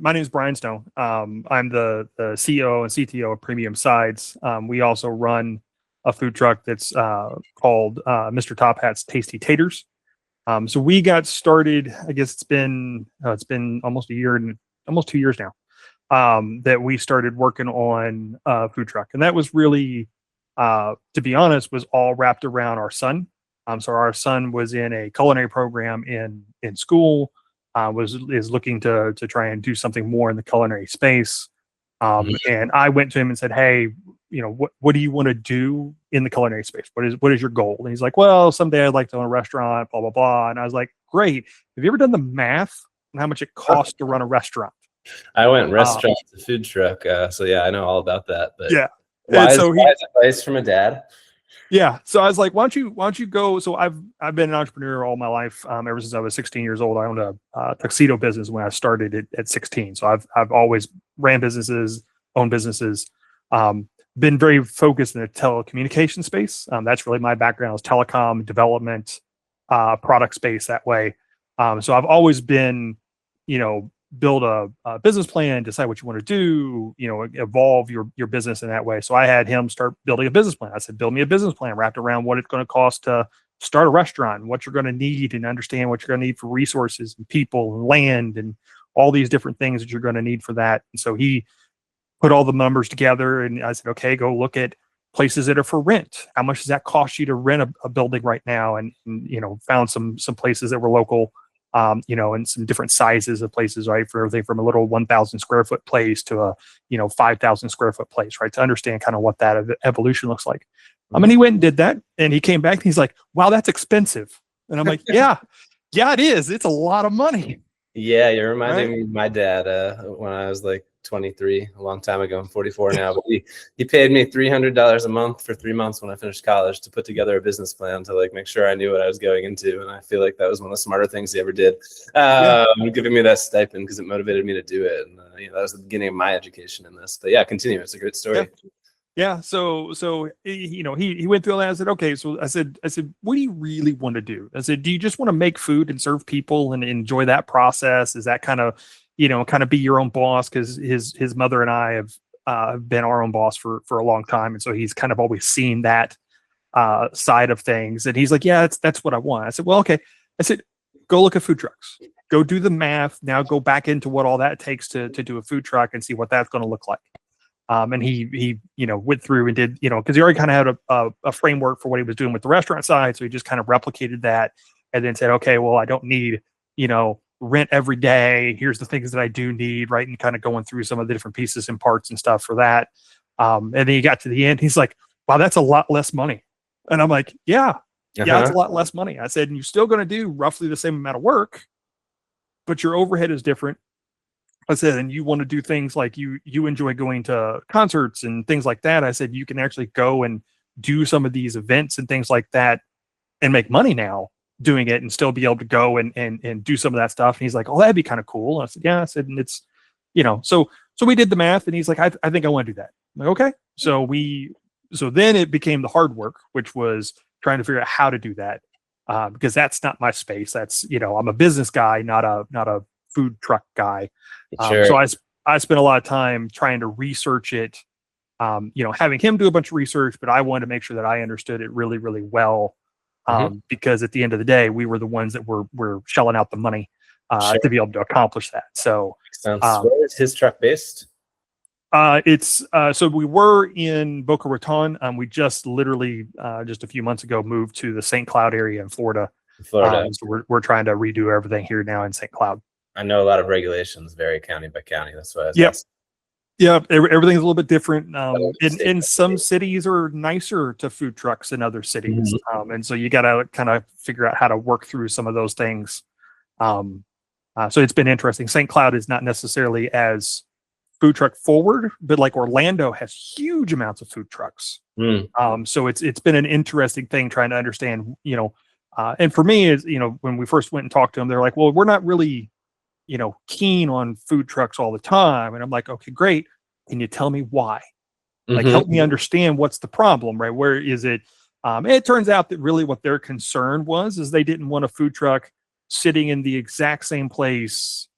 my name is Brian Stone. I'm the CEO and CTO of Premium Sides. We also run a food truck that's called Mr. Top Hat's Tasty Taters. So we got started. I guess it's been almost a year and almost 2 years now that we started working on food truck, and that was really, to be honest, was all wrapped around our son. So our son was in a culinary program in school, is looking to try and do something more in the culinary space. And I went to him and said, "Hey, what do you want to do in the culinary space? What is your goal?" And he's like, "Well, someday I'd like to own a restaurant, blah blah blah." And I was like, "Great. Have you ever done the math on how much it costs to run a restaurant?" I went restaurant to food truck, so yeah, I know all about that. But Yeah. wise advice from a dad. Yeah. So I was like, why don't you go? So I've been an entrepreneur all my life. Ever since I was 16 years old. I owned a tuxedo business when I started at 16. So I've always ran businesses, owned businesses, been very focused in the telecommunication space. That's really my background, is telecom development, product space that way. So I've always been, build a business plan, decide what you want to do, evolve your business in that way. So I had him start building a business plan. I said, build me a business plan wrapped around what it's going to cost to start a restaurant, and what you're going to need, and understand what you're going to need for resources and people and land and all these different things that you're going to need for that. And so he put all the numbers together, and I said, okay, go look at places that are for rent. How much does that cost you to rent a building right now? And found some places that were local, and some different sizes of places, right? For everything from a little 1,000 square foot place to a, 5,000 square foot place, right? To understand kind of what that evolution looks like. And he went and did that, and he came back and he's like, "Wow, that's expensive." And I'm like, yeah, it is. It's a lot of money. Yeah, you're reminding me of my dad when I was like 23, a long time ago. I'm 44 now, but he paid me $300 a month for 3 months when I finished college to put together a business plan to make sure I knew what I was going into. And I feel like that was one of the smarter things he ever did, giving me that stipend, because it motivated me to do it. And that was the beginning of my education in this. But yeah, continue. It's a great story. Yeah. So he went through all that. I said, okay. So I said, what do you really want to do? I said, do you just want to make food and serve people and enjoy that process? Is that kind of be your own boss? Because his mother and I have been our own boss for a long time, and so he's kind of always seen that side of things. And he's like, yeah, that's what I want. I said, well, okay. I said, go look at food trucks. Go do the math. Now go back into what all that takes to do a food truck and see what that's going to look like. And he went through and did, because he already kind of had a framework for what he was doing with the restaurant side. So he just kind of replicated that, and then said, okay, well, I don't need, rent every day. Here's the things that I do need, right? And kind of going through some of the different pieces and parts and stuff for that. And then he got to the end. He's like, wow, that's a lot less money. And I'm like, yeah, it's a lot less money. I said, and you're still going to do roughly the same amount of work, but your overhead is different. I said, and you want to do things like you enjoy going to concerts and things like that. I said, you can actually go and do some of these events and things like that and make money now doing it, and still be able to go and do some of that stuff. And he's like, oh, that'd be kind of cool. And I said, yeah. I said, and it's, so we did the math, and he's like, I think I want to do that. I'm like, okay. So then it became the hard work, which was trying to figure out how to do that. Because that's not my space. That's, I'm a business guy, not a food truck guy. Sure. So I spent a lot of time trying to research it, having him do a bunch of research, but I wanted to make sure that I understood it really, really well. Because at the end of the day, we were the ones that were shelling out the money to be able to accomplish that. So makes sense. Where is his truck based? So we were in Boca Raton. We just literally just a few months ago moved to the St. Cloud area in Florida. So we're trying to redo everything here now in St. Cloud. I know a lot of regulations vary county by county. That's why I was asking. Yeah, everything's a little bit different. In some cities are nicer to food trucks than other cities, and so you got to kind of figure out how to work through some of those things. So it's been interesting. St. Cloud is not necessarily as food truck forward, but like Orlando has huge amounts of food trucks. So it's been an interesting thing trying to understand. And for me, is when we first went and talked to them, they're like, well, we're not really keen on food trucks all the time. And I'm like, okay, great. Can you tell me why? Like, help me understand what's the problem, right? Where is it? And it turns out that really what their concern is they didn't want a food truck sitting in the exact same place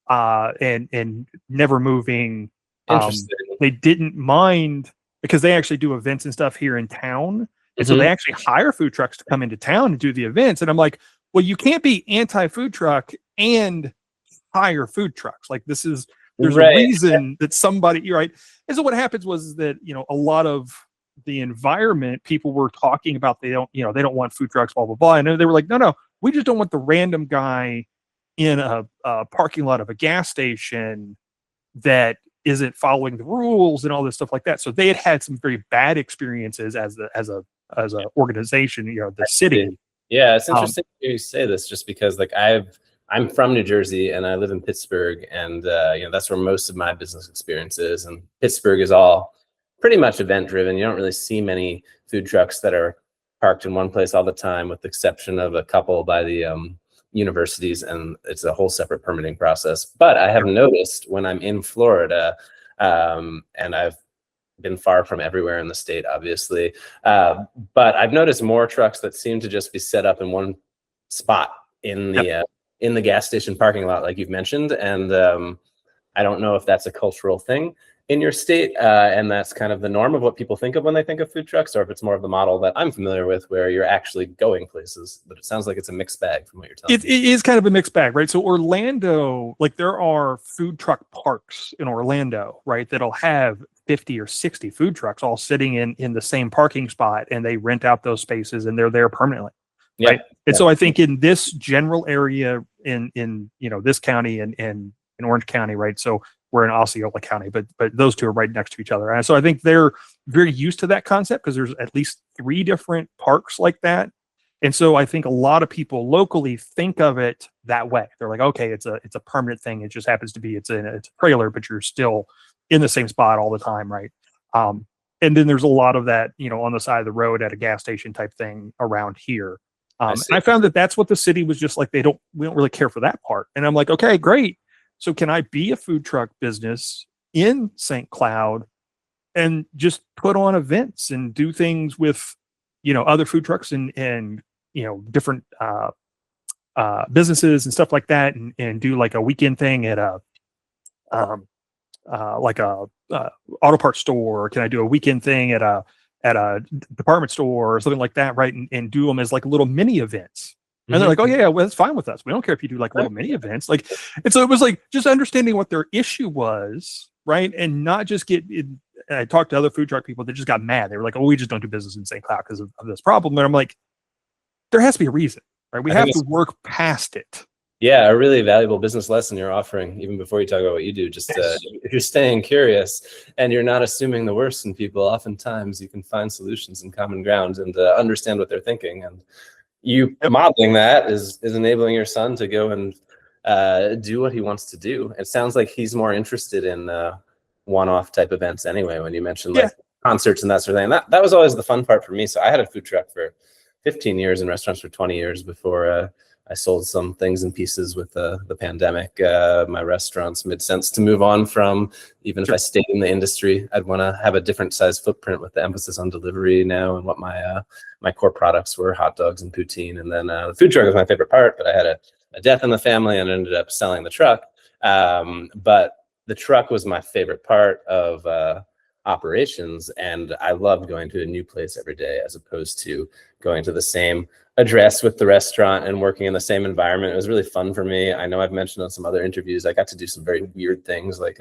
and never moving. Interesting. They didn't mind because they actually do events and stuff here in town. And so Mhm. they actually hire food trucks to come into town and do the events. And I'm like, well, you can't be anti food truck and hire food trucks. Like there's a Right. reason that somebody, you're right. And so what happens was that, a lot of the environment people were talking about, they don't want food trucks, blah, blah, blah. And they were like, no, we just don't want the random guy in a parking lot of a gas station that isn't following the rules and all this stuff like that. So they had some very bad experiences as a organization, the city. Yeah, it's Um, interesting to hear you say this, just because like I'm from New Jersey and I live in Pittsburgh, and that's where most of my business experience is. And Pittsburgh is all pretty much event driven. You don't really see many food trucks that are parked in one place all the time, with the exception of a couple by the universities, and it's a whole separate permitting process. But I have noticed when I'm in Florida, and I've been far from everywhere in the state, obviously, but I've noticed more trucks that seem to just be set up in one spot in the gas station parking lot, like you've mentioned. And I don't know if that's a cultural thing in your state, and that's kind of the norm of what people think of when they think of food trucks, or if it's more of the model that I'm familiar with, where you're actually going places. But it sounds like it's a mixed bag from what you're telling it me. is kind of a mixed bag, right? So Orlando, like there are food truck parks in Orlando, right? That'll have 50 or 60 food trucks all sitting in the same parking spot, and they rent out those spaces and they're there permanently. Yeah. Right. And so I think in this general area in this county and in Orange County, right? So we're in Osceola County, but those two are right next to each other. And so I think they're very used to that concept because there's at least 3 different parks like that. And so I think a lot of people locally think of it that way. They're like, okay, it's a permanent thing. It just happens to be it's a trailer, but you're still in the same spot all the time, right? And then there's a lot of that, on the side of the road at a gas station type thing around here. And I found that that's what the city was just like. We don't really care for that part. And I'm like, okay, great. So can I be a food truck business in St. Cloud and just put on events and do things with, other food trucks and different businesses and stuff like that, and do like a weekend thing at a like a auto parts store? Or can I do a weekend thing at a department store or something like that, right? And do them as like little mini events. And they're like, oh yeah, well, that's fine with us. We don't care if you do like little mini events. Like, and so it was like just understanding what their issue was, right? And not just I talked to other food truck people that just got mad. They were like, oh, we just don't do business in St. Cloud because of this problem. And I'm like, there has to be a reason, right? We have to work past it. Yeah, a really valuable business lesson you're offering, even before you talk about what you do. Just if you're staying curious and you're not assuming the worst in people, oftentimes you can find solutions and common ground and understand what they're thinking. And you modeling that is enabling your son to go and do what he wants to do. It sounds like he's more interested in one-off type events anyway. When you mentioned like concerts and that sort of thing, that was always the fun part for me. So I had a food truck for 15 years and restaurants for 20 years before I sold some things in pieces with the pandemic. My restaurants made sense to move on from. Even if I stayed in the industry, I'd want to have a different size footprint with the emphasis on delivery now, and what my core products were: hot dogs and poutine. And then the food truck was my favorite part, but I had a death in the family and ended up selling the truck. But the truck was my favorite part of operations, and I loved going to a new place every day as opposed to going to the same address with the restaurant and working in the same environment. It was really fun for me. I know I've mentioned on some other interviews, I got to do some very weird things. Like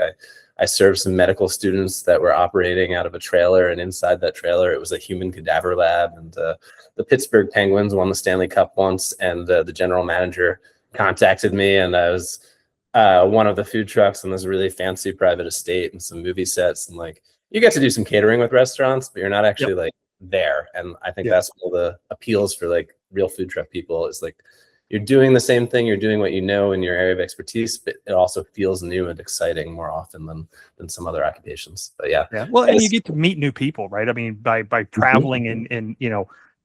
I served some medical students that were operating out of a trailer, and inside that trailer, it was a human cadaver lab. And the Pittsburgh Penguins won the Stanley Cup once, and the general manager contacted me, and I was one of the food trucks on this really fancy private estate and some movie sets. And like, you get to do some catering with restaurants, but you're not actually like there. And I think that's one of the appeals for like real food truck people, is like you're doing the same thing, you're doing what you know in your area of expertise, but it also feels new and exciting more often than some other occupations. But well, and you get to meet new people, right? I mean, by traveling and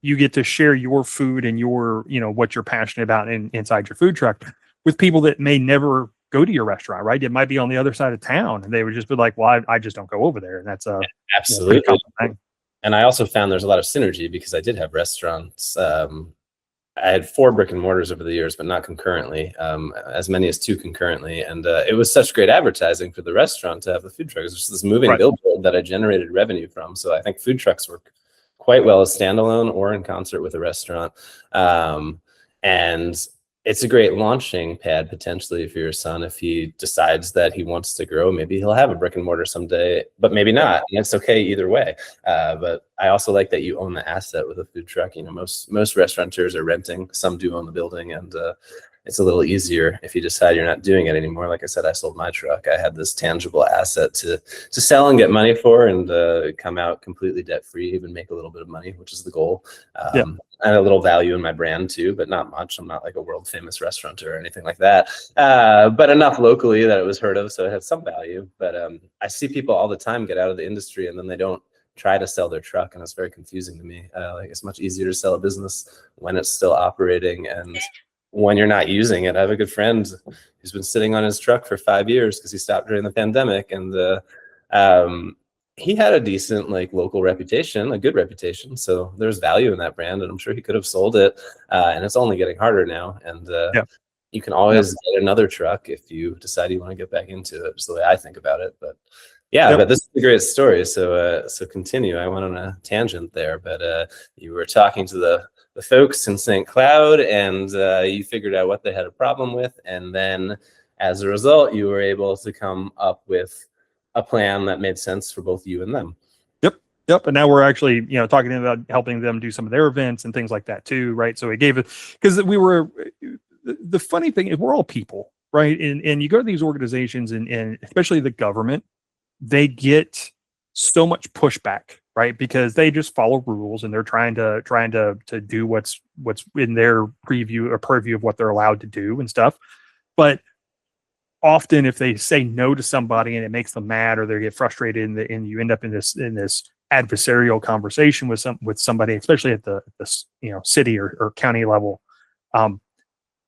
you get to share your food and your what you're passionate about inside your food truck with people that may never go to your restaurant, right? It might be on the other side of town, and they would just be like, well, I just don't go over there. And that's absolutely common thing. And I also found there's a lot of synergy because I did have restaurants. I had 4 brick and mortars over the years, but not concurrently, as many as 2 concurrently. And it was such great advertising for the restaurant to have the food truck. It was just this moving billboard that I generated revenue from. So I think food trucks work quite well as standalone or in concert with a restaurant. And it's a great launching pad potentially for your son if he decides that he wants to grow. Maybe he'll have a brick and mortar someday, but maybe not. And it's okay either way. But I also like that you own the asset with a food truck. You know, most restaurateurs are renting. Some do own the building, and it's a little easier if you decide you're not doing it anymore. Like I said, I sold my truck. I had this tangible asset to sell and get money for, and come out completely debt free, even make a little bit of money, which is the goal. And a little value in my brand too, but not much. I'm not like a world famous restaurateur or anything like that, but enough locally that it was heard of, so it had some value. But I see people all the time get out of the industry and then they don't try to sell their truck, and it's very confusing to me. Like, it's much easier to sell a business when it's still operating and when you're not using it. I have a good friend who's been sitting on his truck for 5 years because he stopped during the pandemic, and he had a decent like local reputation, a good reputation. So there's value in that brand, and I'm sure he could have sold it. And it's only getting harder now. And you can always get another truck if you decide you want to get back into it. Just the way I think about it. But but this is a great story. So so continue. I went on a tangent there, but you were talking to the folks in St. Cloud, and you figured out what they had a problem with, and then as a result, you were able to come up with a plan that made sense for both you and them. Yep. And now we're actually, talking about helping them do some of their events and things like that too, right? So it gave it, because the funny thing is we're all people, right? And you go to these organizations and especially the government, they get so much pushback, right? Because they just follow rules and they're trying to do what's in their preview or purview of what they're allowed to do and stuff. But often if they say no to somebody and it makes them mad or they get frustrated and you end up in this adversarial conversation with somebody, especially at the city or county level, I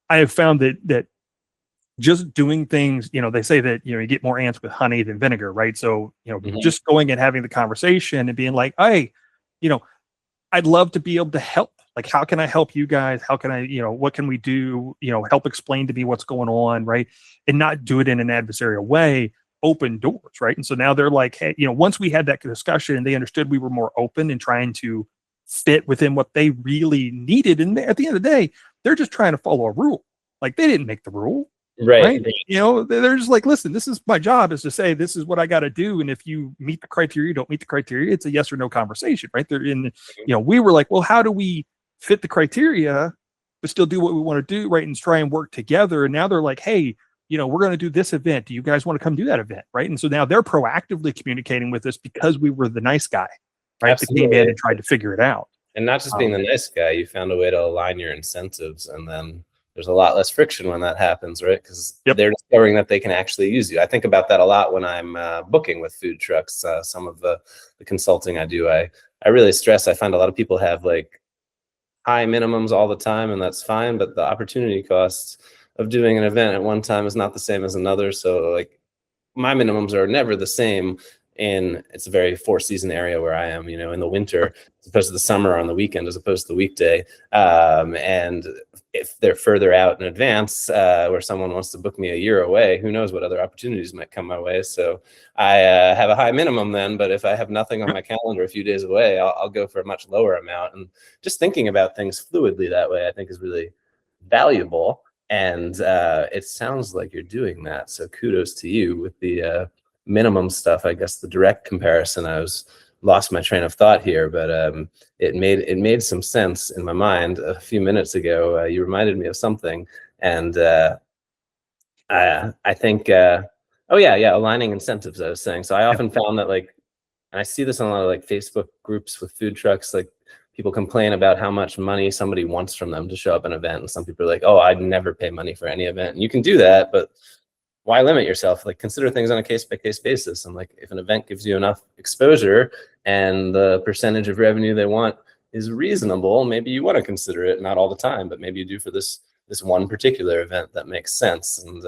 have found that just doing things, they say that you get more ants with honey than vinegar, right? So just going and having the conversation and being like, hey, I'd love to be able to help. Like, how can I help you guys? How can I, what can we do? Help explain to me what's going on, right? And not do it in an adversarial way, open doors, right? And so now they're like, hey, once we had that discussion and they understood we were more open and trying to fit within what they really needed. And at the end of the day, they're just trying to follow a rule. Like, they didn't make the rule. Right. They're just like, listen, this is my job, is to say, this is what I got to do. And if you meet the criteria, don't meet the criteria, it's a yes or no conversation, right? They're in, we were like, well, how do we fit the criteria, but still do what we want to do, right? And try and work together. And now they're like, hey, we're going to do this event. Do you guys want to come do that event? Right. And so now they're proactively communicating with us because we were the nice guy, right? That came in and tried to figure it out. And not just being the nice guy, you found a way to align your incentives, and then there's a lot less friction when that happens, right? Because they're discovering that they can actually use you. I think about that a lot when I'm booking with food trucks. Some of the consulting I do, I really stress. I find a lot of people have like high minimums all the time, and that's fine. But the opportunity costs of doing an event at one time is not the same as another. So like my minimums are never the same. And it's a very 4-season area where I am, in the winter, as opposed to the summer, on the weekend, as opposed to the weekday. And if they're further out in advance, where someone wants to book me a year away, who knows what other opportunities might come my way. So I have a high minimum then, but if I have nothing on my calendar a few days away, I'll go for a much lower amount. And just thinking about things fluidly that way, I think, is really valuable. And it sounds like you're doing that. So kudos to you with the minimum stuff. I guess the direct comparison, I lost my train of thought here, but it made some sense in my mind a few minutes ago. You reminded me of something, and I think aligning incentives, I was saying. So I often found that, like, and I see this on a lot of like Facebook groups with food trucks, like people complain about how much money somebody wants from them to show up at an event, and some people are like, oh, I'd never pay money for any event. And you can do that, but why limit yourself? Like, consider things on a case-by-case basis. And like, if an event gives you enough exposure and the percentage of revenue they want is reasonable, maybe you want to consider it. Not all the time, but maybe you do for this one particular event that makes sense. And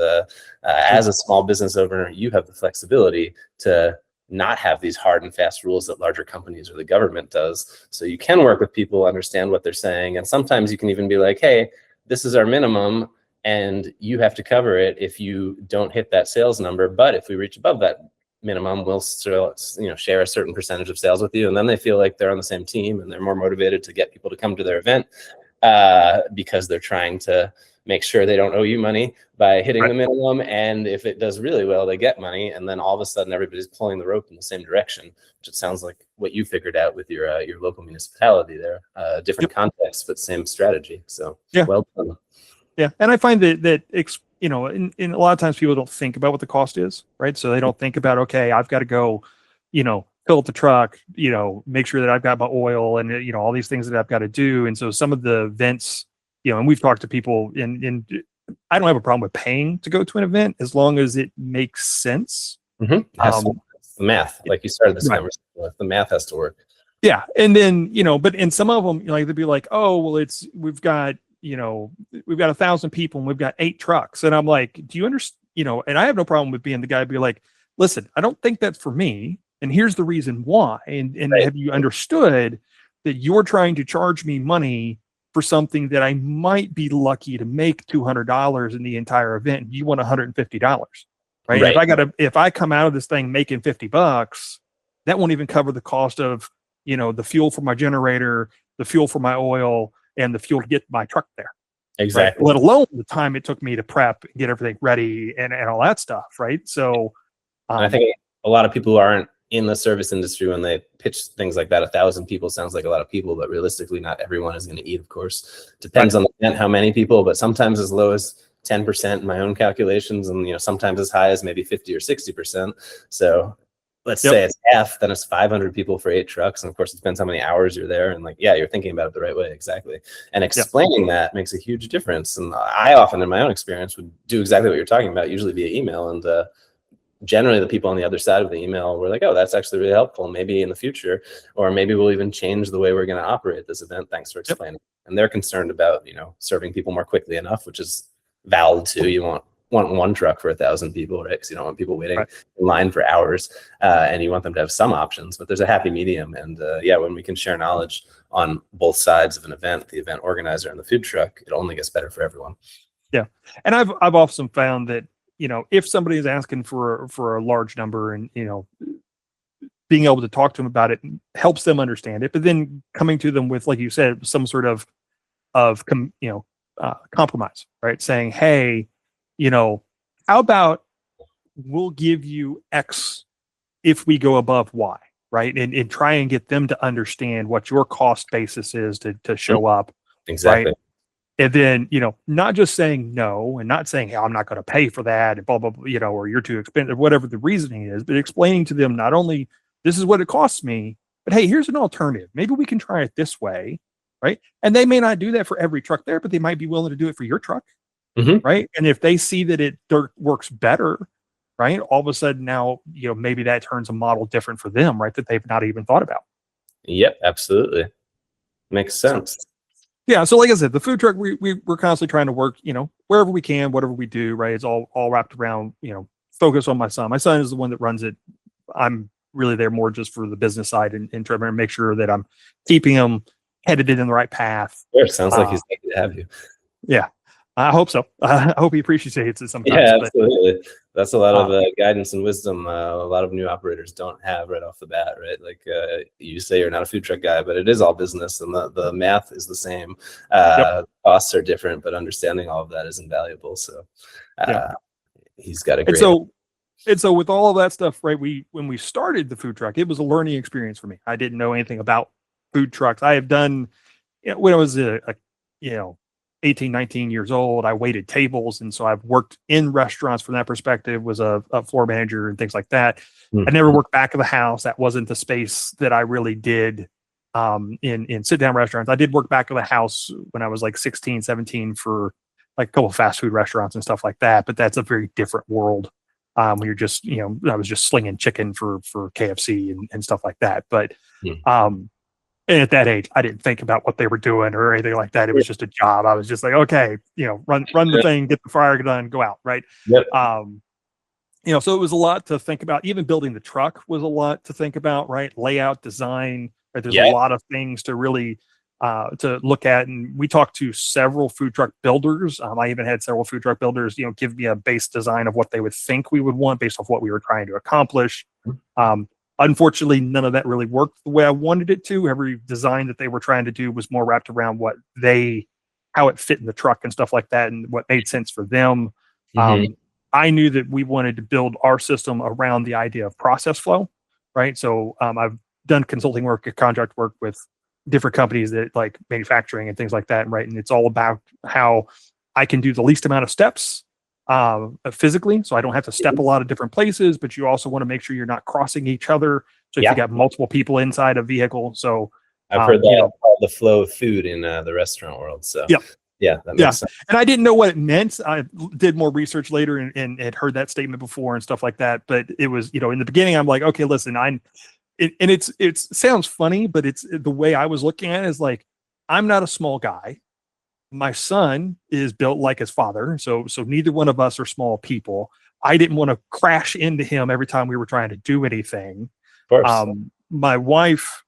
as a small business owner, you have the flexibility to not have these hard and fast rules that larger companies or the government does. So you can work with people, understand what they're saying. And sometimes you can even be like, hey, this is our minimum and you have to cover it if you don't hit that sales number. But if we reach above that minimum, we'll still, share a certain percentage of sales with you. And then they feel like they're on the same team and they're more motivated to get people to come to their event because they're trying to make sure they don't owe you money by hitting the minimum. And if it does really well, they get money. And then all of a sudden everybody's pulling the rope in the same direction, which it sounds like what you figured out with your local municipality there. Different context, but same strategy. So well done. Yeah. And I find that in a lot of times people don't think about what the cost is, right? So they don't think about, okay, I've got to go, fill up the truck, make sure that I've got my oil and, all these things that I've got to do. And so some of the events, and we've talked to people in I don't have a problem with paying to go to an event as long as it makes sense. The math, like you started this conversation with, the math has to work. Yeah. And then, but in some of them, they'd be like, oh, well, we've got 1,000 people and we've got 8 trucks. And I'm like, do you understand? And I have no problem with being the guy to be like, listen, I don't think that's for me. And here's the reason why. And have you understood that you're trying to charge me money for something that I might be lucky to make $200 in the entire event? You want $150, right? If I come out of this thing making $50, that won't even cover the cost of, the fuel for my generator, the fuel for my oil, and the fuel to get my truck there. Exactly. Right? Let alone the time it took me to prep, get everything ready and all that stuff. Right. So I think a lot of people who aren't in the service industry, when they pitch things like that, 1,000 people sounds like a lot of people, but realistically not everyone is going to eat, of course. Depends on the event, how many people, but sometimes as low as 10% in my own calculations, and sometimes as high as maybe 50 or 60%. So let's say it's half, then it's 500 people for 8 trucks. And of course it depends how many hours you're there. And you're thinking about it the right way. Exactly. And explaining that makes a huge difference. And I often in my own experience would do exactly what you're talking about, usually via email. And generally the people on the other side of the email were like, oh, that's actually really helpful. Maybe in the future, or maybe we'll even change the way we're going to operate this event. Thanks for explaining. And they're concerned about, serving people more quickly enough, which is valid too. You want 1 truck for 1,000 people, right? Because you don't want people waiting in line for hours, and you want them to have some options, but there's a happy medium. And when we can share knowledge on both sides of an event, the event organizer and the food truck, it only gets better for everyone. Yeah. And I've often found that, if somebody is asking for a large number and, being able to talk to them about it helps them understand it, but then coming to them with, like you said, some sort of compromise, right? Saying, hey, how about we'll give you X if we go above Y, right? And try and get them to understand what your cost basis is to show up. Exactly. Right? And then, not just saying no and not saying, hey, I'm not going to pay for that and blah, blah, blah, or you're too expensive, whatever the reasoning is, but explaining to them not only this is what it costs me, but hey, here's an alternative. Maybe we can try it this way, right? And they may not do that for every truck there, but they might be willing to do it for your truck, right? And if they see that it works better, right, all of a sudden now, maybe that turns a model different for them, right, that they've not even thought about. Yep, absolutely. Makes sense. So like I said, the food truck, we're constantly trying to work, wherever we can, whatever we do, right? It's all wrapped around, focus on my son. My son is the one that runs it. I'm really there more just for the business side and trying to make sure that I'm keeping him headed in the right path. Sure, sounds like he's happy to have you. Yeah, I hope so. I hope he appreciates it sometimes. Yeah, absolutely. That's a lot of guidance and wisdom a lot of new operators don't have right off the bat, right? Like you say you're not a food truck guy, but it is all business and the math is the same. Costs are different, but understanding all of that is invaluable. So he's got a great... And so with all of that stuff, right, when we started the food truck, it was a learning experience for me. I didn't know anything about food trucks. I have done, when I was 18, 19 years old, I waited tables. And so I've worked in restaurants from that perspective, was a floor manager and things like that. I never worked back of the house. That wasn't the space that I really did in sit down restaurants. I did work back of the house when I was like 16, 17 for like a couple of fast food restaurants and stuff like that. But that's a very different world when you're just, I was just slinging chicken for KFC and stuff like that. But and at that age, I didn't think about what they were doing or anything like that. It was just a job. I was just like, okay, run the thing, get the fryer done, go out, right? So it was a lot to think about. Even building the truck was a lot to think about, right? Layout, design, right? There's a Yeah. lot of things to really to look at. And we talked to several food truck builders. I even had several food truck builders, give me a base design of what they would think we would want based off what we were trying to accomplish. Unfortunately, none of that really worked the way I wanted it to. Every design that they were trying to do was more wrapped around how it fit in the truck and stuff like that, and what made sense for them. I knew that we wanted to build our system around the idea of process flow, right? So I've done consulting work, contract work with different companies that like manufacturing and things like that, right? And it's all about how I can do the least amount of steps physically, so I don't have to step a lot of different places, but you also want to make sure you're not crossing each other. So if you got multiple people inside a vehicle, so I've heard that called the flow of food in the restaurant world. So yeah, that makes sense. And I didn't know what it meant. I did more research later and had heard that statement before and stuff like that. But it was, in the beginning, I'm like, okay, listen, it sounds funny, but it's the way I was looking at it is like, I'm not a small guy. My son is built like his father. So neither one of us are small people. I didn't want to crash into him every time we were trying to do anything. Of course. My wife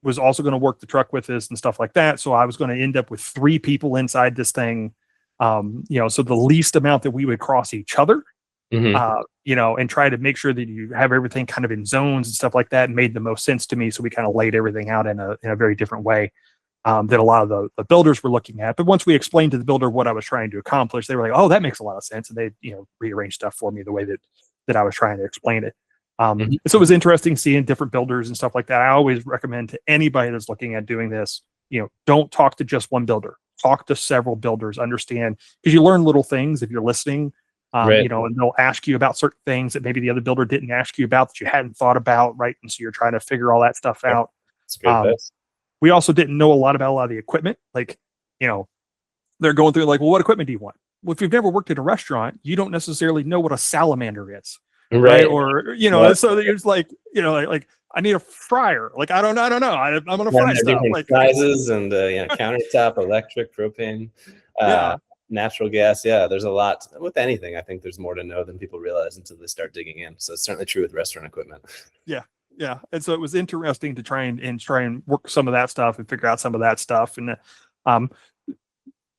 was also going to work the truck with us and stuff like that. So I was going to end up with 3 people inside this thing. So the least amount that we would cross each other, and try to make sure that you have everything kind of in zones and stuff like that, and made the most sense to me. So we kind of laid everything out in a very different way that a lot of the builders were looking at. But once we explained to the builder what I was trying to accomplish, they were like, oh, that makes a lot of sense. And they, rearranged stuff for me the way that I was trying to explain it. So it was interesting seeing different builders and stuff like that. I always recommend to anybody that's looking at doing this, don't talk to just one builder, talk to several builders, understand, because you learn little things if you're listening, right. And they'll ask you about certain things that maybe the other builder didn't ask you about that you hadn't thought about. Right. And so you're trying to figure all that stuff out. That's great. We also didn't know a lot of the equipment. Like, they're going through like, well, what equipment do you want? Well, if you've never worked in a restaurant, you don't necessarily know what a salamander is. Right. Or, so it's like, like I need a fryer. Like, I don't know. I'm going to fry stuff. Like sizes and, countertop, electric, propane, natural gas. Yeah. There's a lot with anything. I think there's more to know than people realize until they start digging in. So it's certainly true with restaurant equipment. Yeah. Yeah. And so it was interesting to try and work some of that stuff and figure out some of that stuff. And,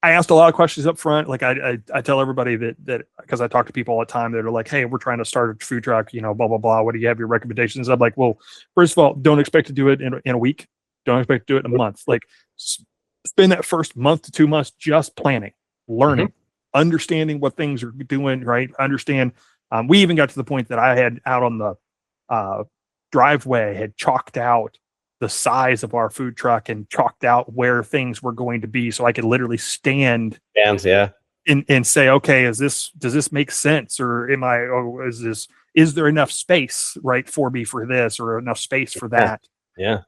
I asked a lot of questions up front. Like I tell everybody that because I talk to people all the time that are like, hey, we're trying to start a food truck, blah, blah, blah. What do you have your recommendations? I'm like, well, first of all, don't expect to do it in a week. Don't expect to do it in a month. Like spend that first month to 2 months just planning, learning, understanding what things are doing, right? Understand. We even got to the point that I had out on the driveway had chalked out the size of our food truck and chalked out where things were going to be. So I could literally stand and say, okay, does this make sense? Or is there enough space, right, for me for this, or enough space for that? Yeah.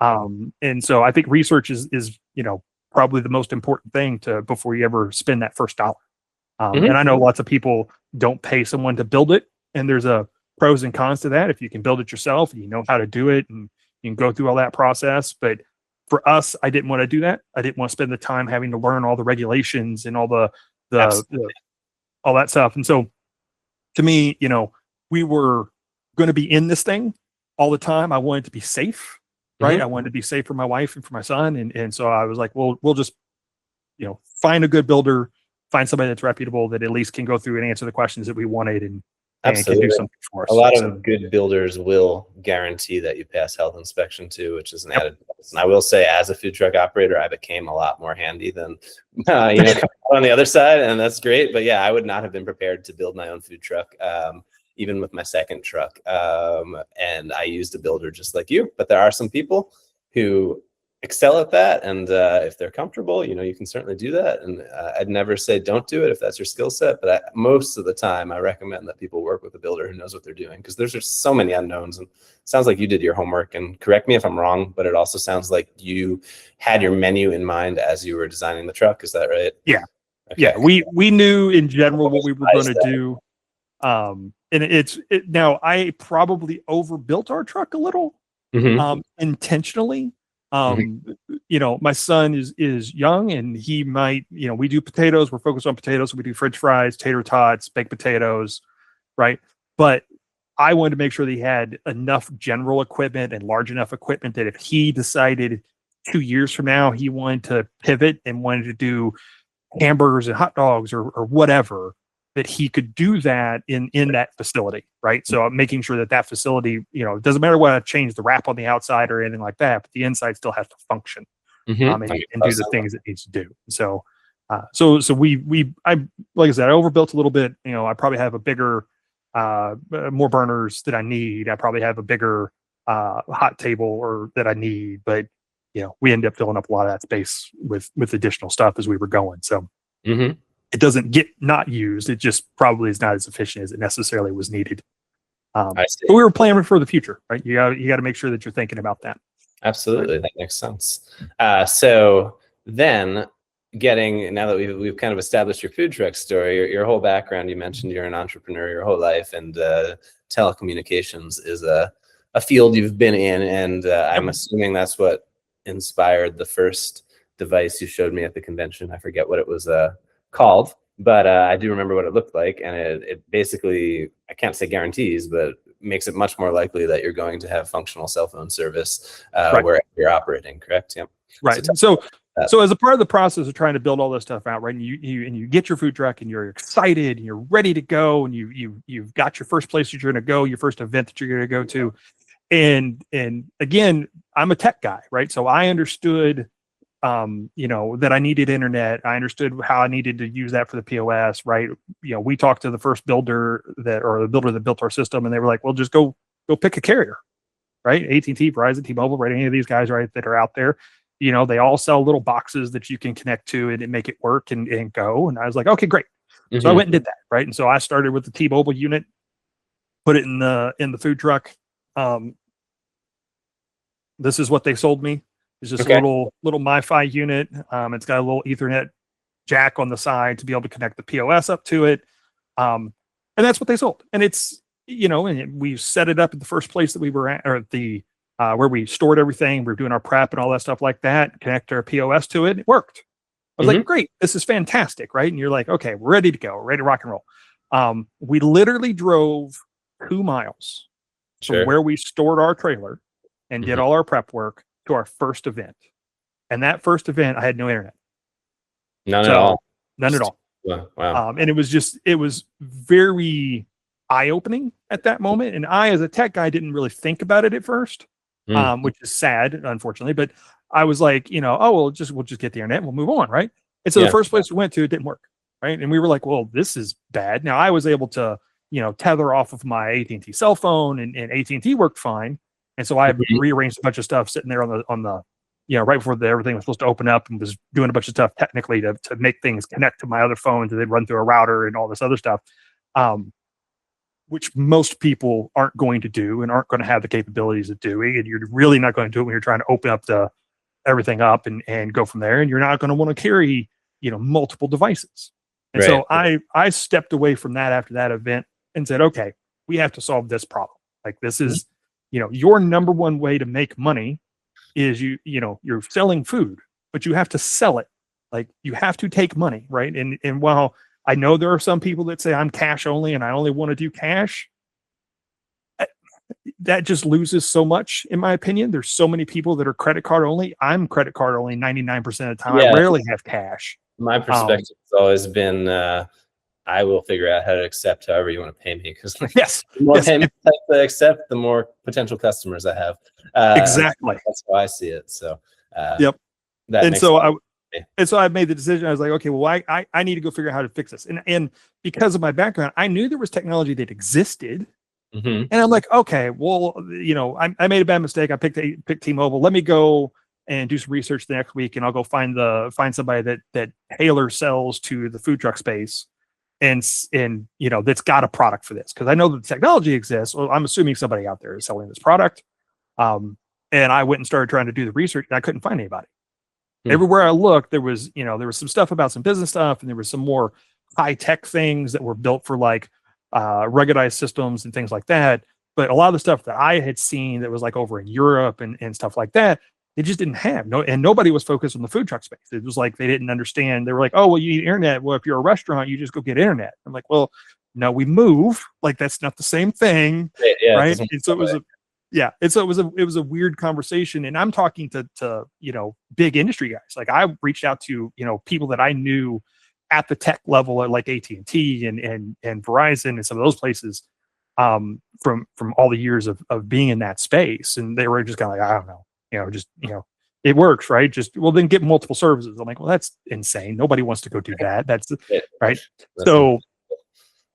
And so I think research is probably the most important thing before you ever spend that first dollar. And I know lots of people don't pay someone to build it. And there's a pros and cons to that. If you can build it yourself and you know how to do it and you can go through all that process. But for us, I didn't want to do that. I didn't want to spend the time having to learn all the regulations and all the all that stuff. And so to me, we were going to be in this thing all the time. I wanted to be safe, right? I wanted to be safe for my wife and for my son. And so I was like, well, we'll just, find a good builder, find somebody that's reputable that at least can go through and answer the questions that we wanted and can do something for us. A lot of good builders will guarantee that you pass health inspection too, which is an added bonus. And I will say, as a food truck operator, I became a lot more handy than on the other side, and that's great. But yeah, I would not have been prepared to build my own food truck, even with my second truck. And I used a builder just like you. But there are some people who excel at that, and if they're comfortable, you can certainly do that. And I'd never say don't do it if that's your skill set, but most of the time I recommend that people work with a builder who knows what they're doing, because there's just so many unknowns. And it sounds like you did your homework, and correct me if I'm wrong, but it also sounds like you had your menu in mind as you were designing the truck. Is that right? Yeah. Okay. Yeah, we knew in general what we were going to do. And now I probably overbuilt our truck a little intentionally. My son is young, and he might, we do potatoes. We're focused on potatoes. So we do French fries, tater tots, baked potatoes. right? But I wanted to make sure that he had enough general equipment and large enough equipment that if he decided 2 years from now he wanted to pivot and wanted to do hamburgers and hot dogs or whatever, that he could do that in that facility, right? So I'm making sure that that facility, it doesn't matter what I change the wrap on the outside or anything like that, but the inside still has to function and do the things it needs to do. So, so like I said, I overbuilt a little bit. I probably have a bigger, more burners that I need. I probably have a bigger hot table or that I need, but we ended up filling up a lot of that space with additional stuff as we were going. So it doesn't get not used. It just probably is not as efficient as it necessarily was needed. But we were planning for the future, right? You got to make sure that you're thinking about that. Absolutely, that makes sense. So then, now that we've kind of established your food truck story, your whole background, you mentioned you're an entrepreneur your whole life, and telecommunications is a field you've been in, and I'm assuming that's what inspired the first device you showed me at the convention. I forget what it was called, but I do remember what it looked like, and it basically, I can't say guarantees, but makes it much more likely that you're going to have functional cell phone service wherever you're operating, correct? Yep. Right. So as a part of the process of trying to build all this stuff out, right, and you get your food truck and you're excited and you're ready to go, and you've got your first place that you're going to go, your first event that you're going to go to, and again, I'm a tech guy, right? So I understood that I needed internet. I understood how I needed to use that for the POS, right? We talked to the first builder the builder that built our system, and they were like, well, just go pick a carrier, right? AT&T, Verizon, T-Mobile, right? Any of these guys, right, that are out there, they all sell little boxes that you can connect to and make it work and go. And I was like, okay, great. So I went and did that, right? And so I started with the T-Mobile unit, put it in the food truck. This is what they sold me. It's just a little MiFi unit. It's got a little Ethernet jack on the side to be able to connect the POS up to it. And that's what they sold. And it's, and we set it up at the first place that we were at, or the where we stored everything. We were doing our prep and all that stuff like that, connect our POS to it. It worked. I was like, great, this is fantastic, right? And you're like, okay, we're ready to go, we're ready to rock and roll. We literally drove 2 miles from where we stored our trailer and did all our prep work to our first event. And that first event, I had no internet. None at all. Wow. And it was very eye-opening at that moment. And I, as a tech guy, didn't really think about it at first, which is sad, unfortunately. But I was like, we'll just get the internet and we'll move on, right? And so the first place we went to, it didn't work, right? And we were like, well, this is bad. Now I was able to, tether off of my AT&T cell phone, and AT&T worked fine. And so I rearranged a bunch of stuff sitting there on the right before everything was supposed to open up, and was doing a bunch of stuff technically to make things connect to my other phones, and then run through a router and all this other stuff, which most people aren't going to do and aren't going to have the capabilities of doing. And you're really not going to do it when you're trying to open up everything up and go from there. And you're not going to want to carry, multiple devices. And so I stepped away from that after that event and said, okay, we have to solve this problem. Like, this is, your number one way to make money is you're selling food, but you have to sell it. Like, you have to take money, right? And while I know there are some people that say I'm cash only and I only want to do cash, that just loses so much, in my opinion. There's so many people that are credit card only. I'm credit card only 99% of the time. I rarely have cash. My perspective has always been, I will figure out how to accept however you want to pay me, because the more payments I accept, the more potential customers I have. Exactly. That's how I see it. So so I made the decision. I was like, okay, well, I need to go figure out how to fix this. And because of my background, I knew there was technology that existed. And I'm like, okay, well, I made a bad mistake. I picked T-Mobile. Let me go and do some research the next week, and I'll go find somebody that Taylor sells to the food truck space, and that's got a product for this, because I know that the technology exists. Well, I'm assuming somebody out there is selling this product. And I went and started trying to do the research, and I couldn't find anybody. Everywhere I looked, there was some stuff about some business stuff, and there was some more high tech things that were built for like ruggedized systems and things like that. But a lot of the stuff that I had seen that was like over in Europe and stuff like that, they just didn't have. And nobody was focused on the food truck space. It was like they didn't understand. They were like, oh, well, you need internet. Well, if you're a restaurant, you just go get internet. I'm like, well, no, we move. Like that's not the same thing, Yeah, right? And so it was it was a weird conversation. And I'm talking to big industry guys. Like I reached out to people that I knew at the tech level at like AT&T and Verizon and some of those places, from all the years of being in that space, and they were just kind of like, I don't know, it works, right? Just well, then get multiple services. I'm like, well, that's insane. Nobody wants to go do that. That's right. So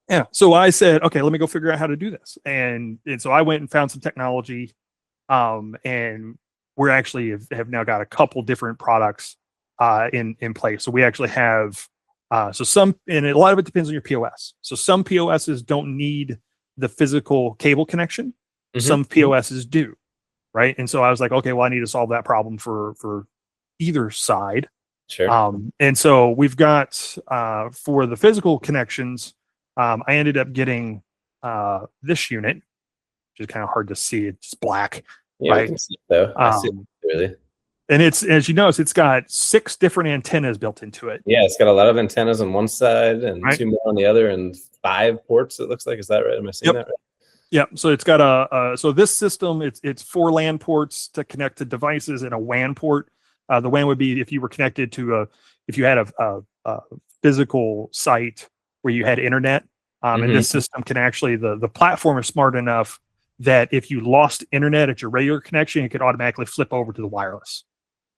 yeah, so I said, okay, let me go figure out how to do this, and so I went and found some technology, and we're actually have now got a couple different products in place. So we actually have so some, and a lot of it depends on your POS. So some POSs don't need the physical cable connection. Some POSs do, right? And so I was like, okay, well, I need to solve that problem for either side. Sure. And so we've got for the physical connections, I ended up getting this unit, which is kind of hard to see. It's black, Yeah, right? I can see it though. I see it really. And it's, as you notice, it's got 6 different antennas built into it. Yeah, it's got a lot of antennas on one side and right? 2 more on the other, and 5 ports. It looks like. Is that right? Am I seeing that right? Yep. So it's got so this system, it's 4 LAN ports to connect to devices and a WAN port. The WAN would be if you were connected to if you had a physical site where you had internet. And this system can actually, the platform is smart enough that if you lost internet at your regular connection, it could automatically flip over to the wireless.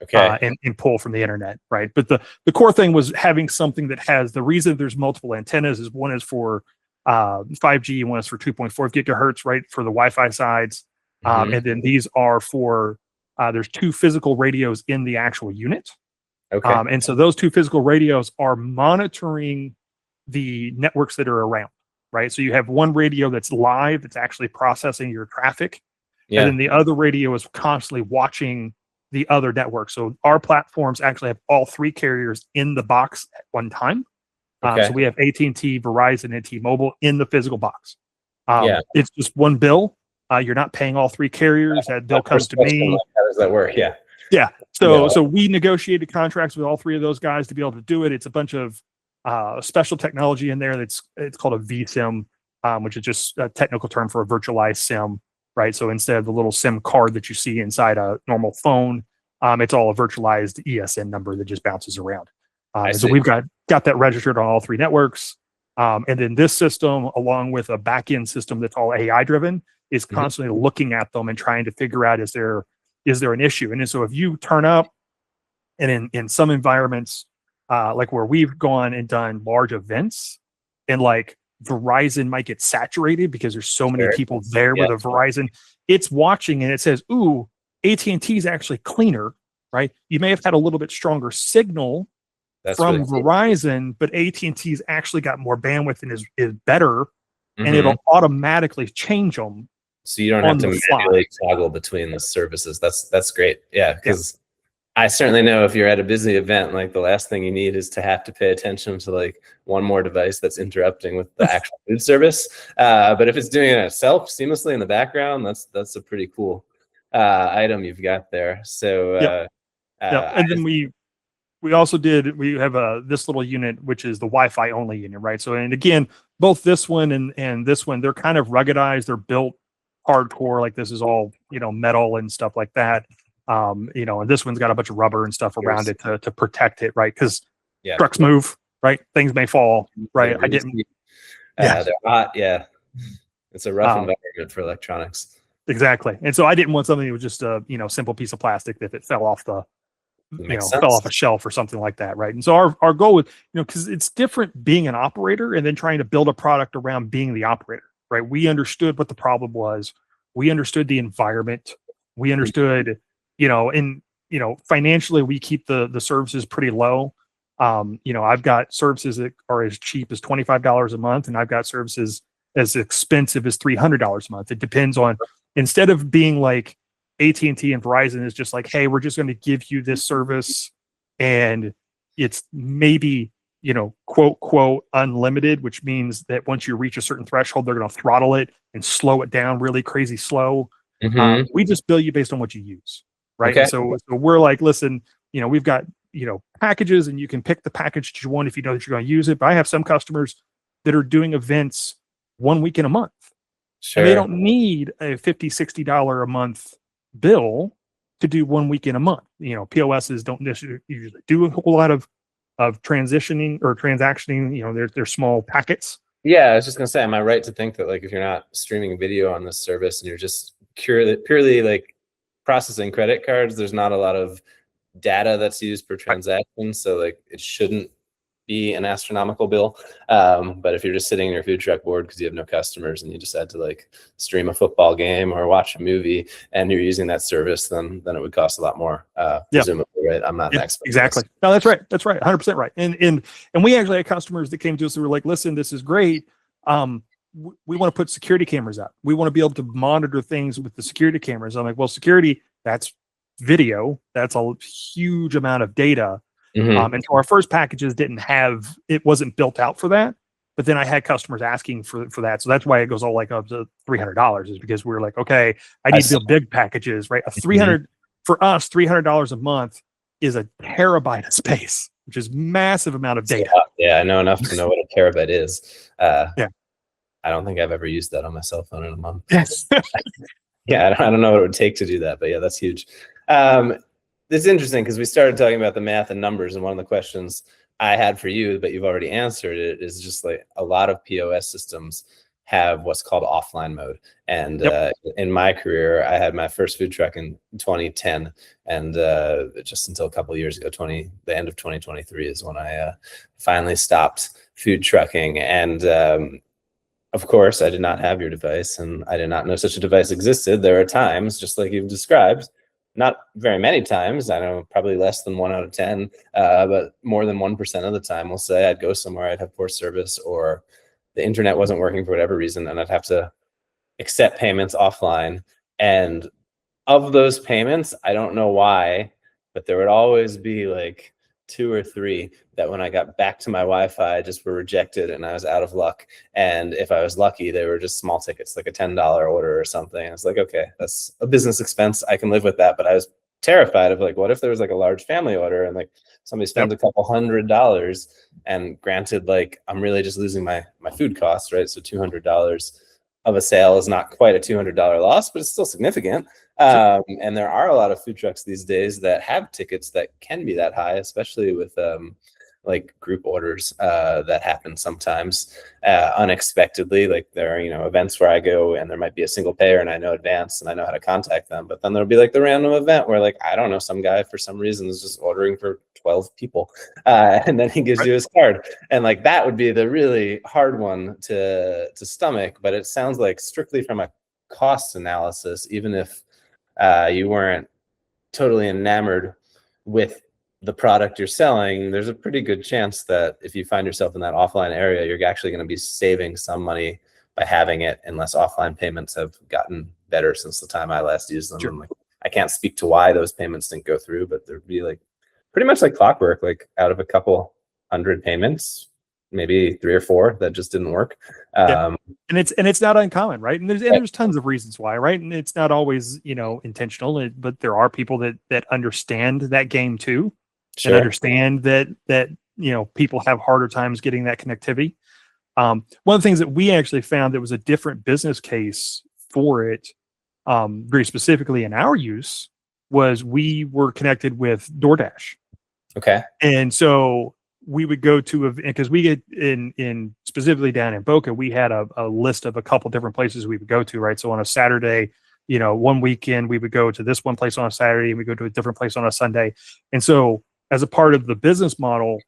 Okay. And pull from the internet, right? But the core thing was having something that has, the reason there's multiple antennas is one is for 5G and one is for 2.4 gigahertz, right? For the Wi-Fi sides. And then these are for, there's 2 physical radios in the actual unit. Okay. And so those 2 physical radios are monitoring the networks that are around, right? So you have one radio that's live, that's actually processing your traffic. Yeah. And then the other radio is constantly watching the other network. So our platforms actually have all 3 carriers in the box at one time. Okay. So we have AT&T, Verizon, and T-Mobile in the physical box. Yeah. It's just one bill. You're not paying all 3 carriers. That bill comes to me. How does that work? Yeah. Yeah. So we negotiated contracts with all 3 of those guys to be able to do it. It's a bunch of special technology in there. It's called a vSIM, which is just a technical term for a virtualized SIM. Right. So instead of the little SIM card that you see inside a normal phone, it's all a virtualized ESN number that just bounces around. So we've got that registered on all 3 networks. And then this system, along with a back-end system that's all AI driven, is constantly looking at them and trying to figure out, is there an issue? And so if you turn up, and in some environments, like where we've gone and done large events, and like Verizon might get saturated because there's so many people there with a Verizon, it's watching and it says, ooh, AT&T is actually cleaner, right? You may have had a little bit stronger signal from really Verizon, but AT&T's actually got more bandwidth and is better, and it'll automatically change them. So you don't have to manually toggle between the services. That's great. Yeah, because I certainly know if you're at a busy event, like the last thing you need is to have to pay attention to like one more device that's interrupting with the actual food service. But if it's doing it itself seamlessly in the background, that's a pretty cool item you've got there. So and then we also we have this little unit, which is the Wi-Fi only unit, right? So, and again, both this one and this one, they're kind of ruggedized. They're built hardcore. Like this is all, metal and stuff like that. And this one's got a bunch of rubber and stuff around it to protect it, right? Because trucks move, right? Things may fall, right? I didn't. They're hot. Yeah, it's a rough environment for electronics. Exactly, and so I didn't want something that was just a simple piece of plastic that if it fell off fell off a shelf or something like that, right? And so our goal was, because it's different being an operator and then trying to build a product around being the operator, right? We understood what the problem was. We understood the environment. We understood. Financially, we keep the services pretty low. I've got services that are as cheap as $25 a month, and I've got services as expensive as $300 a month. It depends on, instead of being like AT&T and Verizon is just like, hey, we're just going to give you this service, and it's maybe, quote, unlimited, which means that once you reach a certain threshold, they're going to throttle it and slow it down really crazy slow. We just bill you based on what you use. Right. Okay. So we're like, listen, we've got, packages, and you can pick the package that you want if you know that you're going to use it. But I have some customers that are doing events 1 week in a month. Sure. And they don't need a $50-$60 a month bill to do 1 week in a month. POSs don't usually do a whole lot of transitioning or transactioning. They're small packets. Yeah, I was just gonna say, am I right to think that like if you're not streaming video on this service and you're just purely like processing credit cards, there's not a lot of data that's used per transaction, so like it shouldn't be an astronomical bill. But if you're just sitting in your food truck board because you have no customers and you decide to like stream a football game or watch a movie and you're using that service, then it would cost a lot more, presumably, right? I'm not an expert. Exactly. No, that's right. That's right. 100% right. And we actually had customers that came to us and were like, listen, this is great. We want to put security cameras up. We want to be able to monitor things with the security cameras. I'm like, well, security, that's video. That's a huge amount of data. And so our first packages it wasn't built out for that. But then I had customers asking for that. So that's why it goes all like up to $300, is because we were like, okay, I need to build big packages, right? For us, $300 a month is a terabyte of space, which is massive amount of data. Yeah, I know enough to know what a terabyte is. Yeah. I don't think I've ever used that on my cell phone in a month. Yes. Yeah, I don't know what it would take to do that, but yeah, that's huge. This is interesting because we started talking about the math and numbers, and one of the questions I had for you, but you've already answered it, is just like a lot of POS systems have what's called offline mode. And in my career, I had my first food truck in 2010, and just until a couple of years ago, the end of 2023 is when I finally stopped food trucking. And of course, I did not have your device, and I did not know such a device existed. There are times, just like you've described, not very many times, I know probably less than 1 out of 10, but more than 1% of the time, we'll say I'd go somewhere, I'd have poor service, or the internet wasn't working for whatever reason, and I'd have to accept payments offline. And of those payments, I don't know why, but there would always be like 2 or 3 that when I got back to my Wi-Fi just were rejected and I was out of luck. And if I was lucky, they were just small tickets, like a $10 order or something. I was like, okay, that's a business expense, I can live with that. But I was terrified of like, what if there was like a large family order and like somebody spends a couple $100, and granted, like I'm really just losing my food costs, right? So $200 of a sale is not quite a $200 loss, but it's still significant. And there are a lot of food trucks these days that have tickets that can be that high, especially with like group orders that happen sometimes unexpectedly. Like there are, events where I go and there might be a single payer and I know advance and I know how to contact them. But then there'll be like the random event where like, I don't know, some guy for some reason is just ordering for 12 people. And then he gives you his card. And like that would be the really hard one to stomach. But it sounds like strictly from a cost analysis, even if you weren't totally enamored with the product you're selling, there's a pretty good chance that if you find yourself in that offline area, you're actually going to be saving some money by having it, unless offline payments have gotten better since the time I last used them. Sure. Like, I can't speak to why those payments didn't go through, but there'd be like pretty much like clockwork, like out of a couple hundred payments, maybe 3 or 4 that just didn't work. And it's not uncommon, right? And there's tons of reasons why, right? And it's not always, intentional, but there are people that understand that game too. Sure. And understand that people have harder times getting that connectivity. One of the things that we actually found that was a different business case for it, very specifically in our use, was we were connected with DoorDash. Okay. And so we would go to because we get in specifically down in Boca, we had a list of a couple different places we would go to, right? So on a Saturday, one weekend we would go to this one place on a Saturday and we go to a different place on a Sunday. And so as a part of the business model,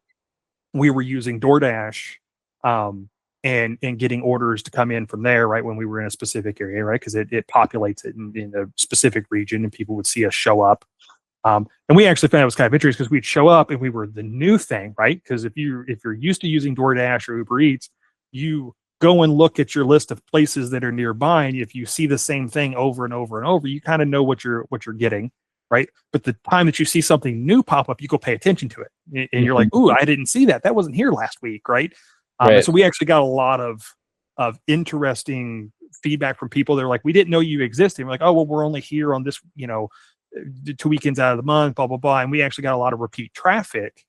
we were using DoorDash and getting orders to come in from there, right, when we were in a specific area, right, because it populates it in a specific region and people would see us show up. And we actually found it was kind of interesting because we'd show up and we were the new thing, right? Because if you're used to using DoorDash or Uber Eats, you go and look at your list of places that are nearby, and if you see the same thing over and over and over, you kind of know what you're getting. Right. But the time that you see something new pop up, you go pay attention to it. And you're like, ooh, I didn't see that. That wasn't here last week. Right. So we actually got a lot of interesting feedback from people. They're like, we didn't know you existed. We're like, oh, well, we're only here on this, 2 weekends out of the month, blah, blah, blah. And we actually got a lot of repeat traffic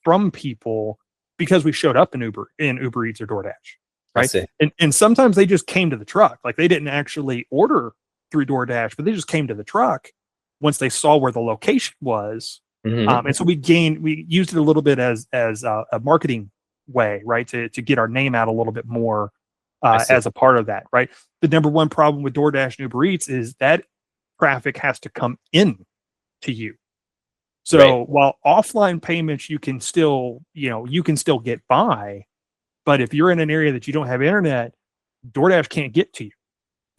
from people because we showed up in Uber Eats or DoorDash. I right? see. And sometimes they just came to the truck. Like they didn't actually order through DoorDash, but they just came to the truck once they saw where the location was. Hmm. And so we used it a little bit as a marketing way, right? To get our name out a little bit more I see. as a part of that, right? The number one problem with DoorDash and Uber Eats is that traffic has to come in to you. Right. So while offline payments you can still, you can still get by, but if you're in an area that you don't have internet, DoorDash can't get to you. So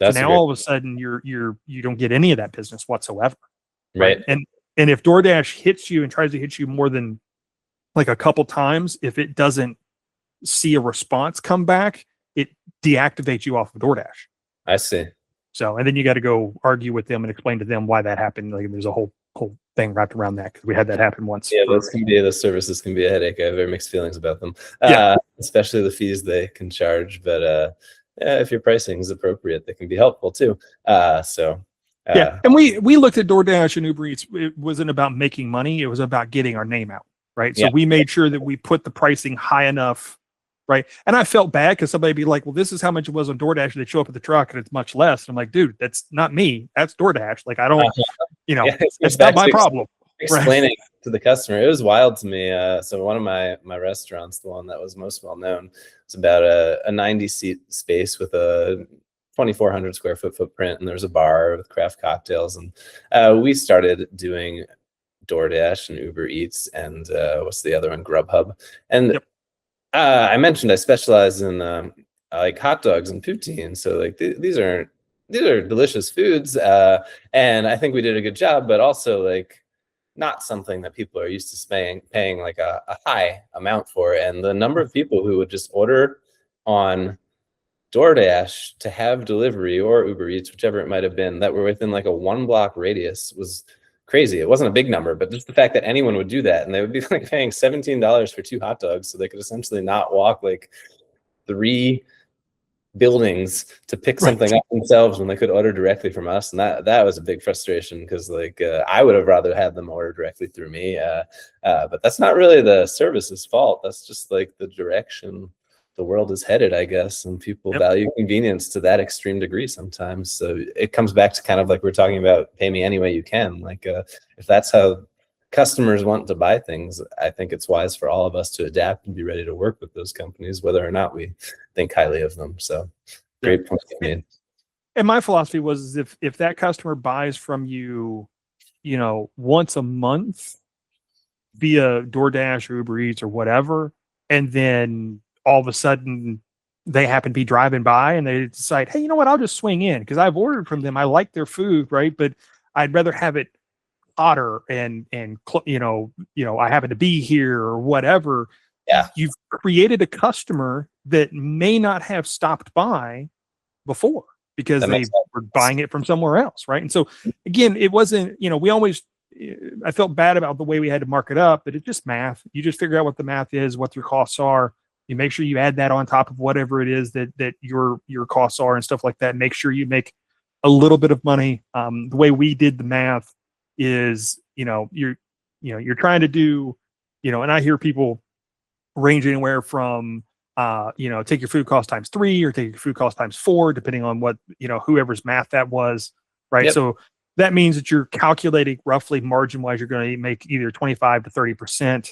That's a now great. all of a sudden you don't get any of that business whatsoever, right? Right. And if DoorDash hits you and tries to hit you more than like a couple times, if it doesn't see a response come back, it deactivates you off of DoorDash. I see. So, and then you got to go argue with them and explain to them why that happened. Like there's a whole thing wrapped around that because we had that happen once. Yeah, those services can be a headache. I have very mixed feelings about them. Yeah. Especially the fees they can charge. But yeah, if your pricing is appropriate, they can be helpful too. Yeah, and we looked at DoorDash and Uber Eats. It wasn't about making money; it was about getting our name out, right? So Yeah. we made sure that we put the pricing high enough, right? And I felt bad because somebody be like, "Well, this is how much it was on DoorDash." And they show up at the truck and it's much less. And I'm like, "Dude, that's not me. That's DoorDash. Like, I don't, Yeah, it's not my problem." Explaining to the customer, it was wild to me. So one of my restaurants, the one that was most well known, was about a 90 seat space with a 2,400 square foot footprint, and there was a bar with craft cocktails, and we started doing DoorDash and Uber Eats and what's the other one, Grubhub. And Yep. I mentioned I specialize in like hot dogs and poutine, so like these are delicious foods, and I think we did a good job, but also like not something that people are used to paying like a high amount for. And the number of people who would just order on DoorDash to have delivery or Uber Eats, whichever it might have been, that were within like a 1 block radius was crazy. It wasn't a big number, but just the fact that anyone would do that, and they would be like paying $17 for 2 hot dogs, so they could essentially not walk like 3 buildings to pick something up themselves when they could order directly from us. And that was a big frustration because like I would have rather had them order directly through me, but that's not really the service's fault. That's just like the direction the world is headed, I guess, and people value convenience to that extreme degree sometimes. So it comes back to kind of like we're talking about, pay me any way you can. Like if that's how customers want to buy things, I think it's wise for all of us to adapt and be ready to work with those companies, whether or not we think highly of them. So great point you made. And my philosophy was if that customer buys from you, once a month via DoorDash or Uber Eats or whatever, and then all of a sudden they happen to be driving by and they decide, hey, you know what, I'll just swing in because I've ordered from them. I like their food, right? But I'd rather have it hotter and I happen to be here or whatever. Yeah. You've created a customer that may not have stopped by before because they were buying it from somewhere else, right? And so again, it wasn't, I felt bad about the way we had to mark it up, but it's just math. You just figure out what the math is, what your costs are. You make sure you add that on top of whatever it is that your costs are and stuff like that. Make sure you make a little bit of money. The way we did the math is, you're trying to do, and I hear people range anywhere from, take your food cost times 3 or take your food cost times 4, depending on what, whoever's math that was, right? Yep. So that means that you're calculating roughly margin wise, you're going to make either 25 to 30%.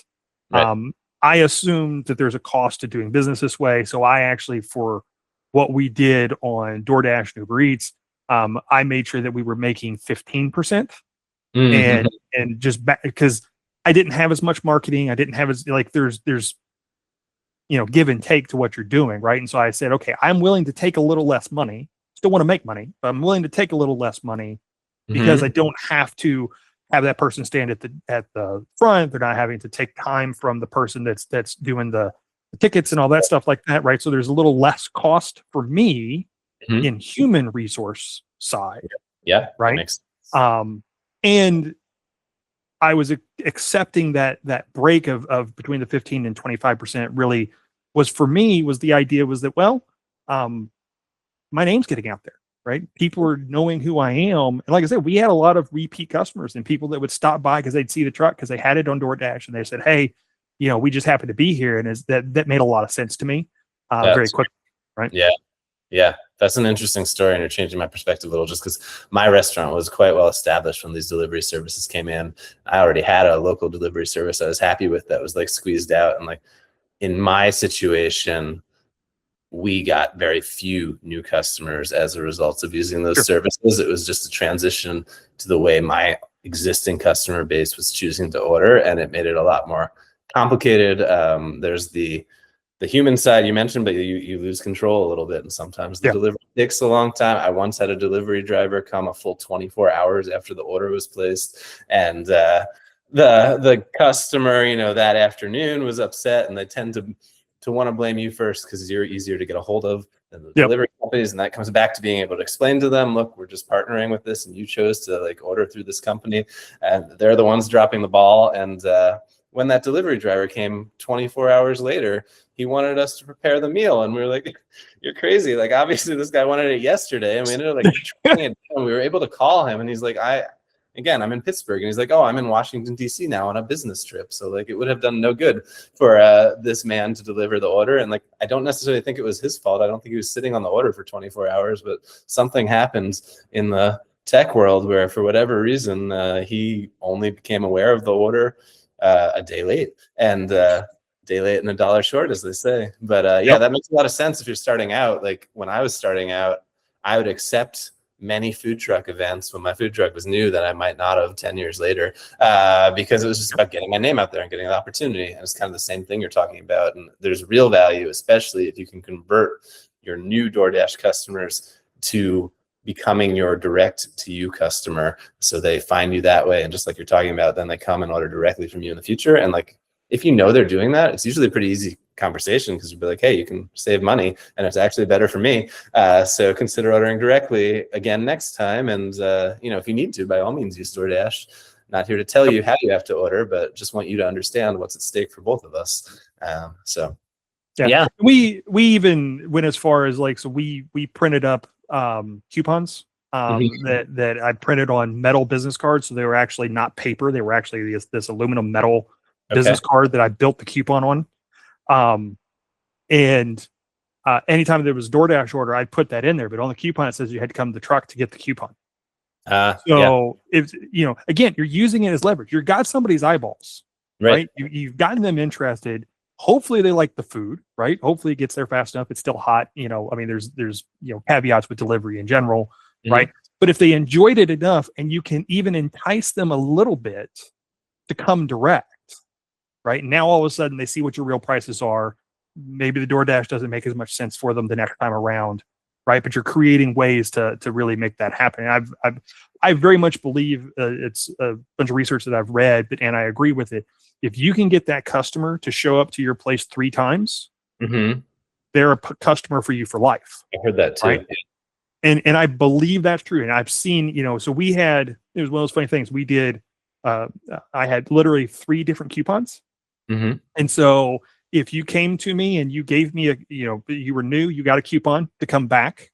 Right. I assume that there's a cost to doing business this way. So I actually, for what we did on DoorDash and Uber Eats, I made sure that we were making 15%. And just because I didn't have as much marketing, I didn't have as like there's give and take to what you're doing, right? And so I said, okay, I'm willing to take a little less money. Still want to make money, but I'm willing to take a little less money because I don't have to have that person stand at the front. They're not having to take time from the person that's doing the tickets and all that stuff like that, right? So there's a little less cost for me in human resource side. Yeah, right. That makes and I was accepting that break of between the 15 and 25% really was for me was the idea was that, well, my name's getting out there, right? People are knowing who I am. And like I said, we had a lot of repeat customers and people that would stop by because they'd see the truck because they had it on DoorDash and they said, hey, we just happen to be here. And that made a lot of sense to me very quickly. right? Yeah, that's an interesting story, and you're changing my perspective a little, just because my restaurant was quite well established when these delivery services came in. I already had a local delivery service I was happy with that was like squeezed out, and like in my situation, we got very few new customers as a result of using those services. It was just a transition to the way my existing customer base was choosing to order, and it made it a lot more complicated. There's the human side you mentioned, but you lose control a little bit, and sometimes the delivery takes a long time. I once had a delivery driver come a full 24 hours after the order was placed, and the customer, that afternoon was upset, and they tend to want to blame you first because you're easier to get a hold of than the delivery companies, and that comes back to being able to explain to them, look, we're just partnering with this, and you chose to like order through this company, and they're the ones dropping the ball. And when that delivery driver came 24 hours later, he wanted us to prepare the meal, and we were like, you're crazy. Like, obviously this guy wanted it yesterday, and we ended up like tracking it down. We were able to call him, and he's like, I'm in Pittsburgh, and he's like, oh, I'm in Washington, D.C. now on a business trip. So like, it would have done no good for this man to deliver the order. And like, I don't necessarily think it was his fault. I don't think he was sitting on the order for 24 hours, but something happened in the tech world where for whatever reason, he only became aware of the order a day late, and day late and a dollar short, as they say. But that makes a lot of sense if you're starting out. Like when I was starting out, I would accept many food truck events when my food truck was new that I might not have 10 years later, because it was just about getting my name out there and getting an opportunity. And it's kind of the same thing you're talking about. And there's real value, especially if you can convert your new DoorDash customers to becoming your direct to you customer. So they find you that way. And just like you're talking about, then they come and order directly from you in the future. And like, if you know they're doing that, it's usually a pretty easy conversation, because you'll be like, hey, you can save money and it's actually better for me. So consider ordering directly again next time. And, if you need to, by all means, use DoorDash. Not here to tell you how you have to order, but just want you to understand what's at stake for both of us. We even went as far as like, so we printed up coupons that I printed on metal business cards. So they were actually not paper. They were actually this aluminum metal business card that I built the coupon on. Anytime there was a DoorDash order, I'd put that in there, but on the coupon, it says you had to come to the truck to get the coupon. If, again, you're using it as leverage. You've got somebody's eyeballs, right? You've gotten them interested. Hopefully they like the food, right? Hopefully it gets there fast enough. It's still hot. There's caveats with delivery in general, right? But if they enjoyed it enough, and you can even entice them a little bit to come direct, right? Now, all of a sudden, they see what your real prices are. Maybe the DoorDash doesn't make as much sense for them the next time around, right? But you're creating ways to really make that happen. And I very much believe it's a bunch of research that I've read, and I agree with it. If you can get that customer to show up to your place 3 times, they're a customer for you for life. I heard that too. Right? And I believe that's true. And I've seen, so it was one of those funny things. We did, I had literally 3 different coupons. And so if you came to me and you gave me you were new, you got a coupon to come back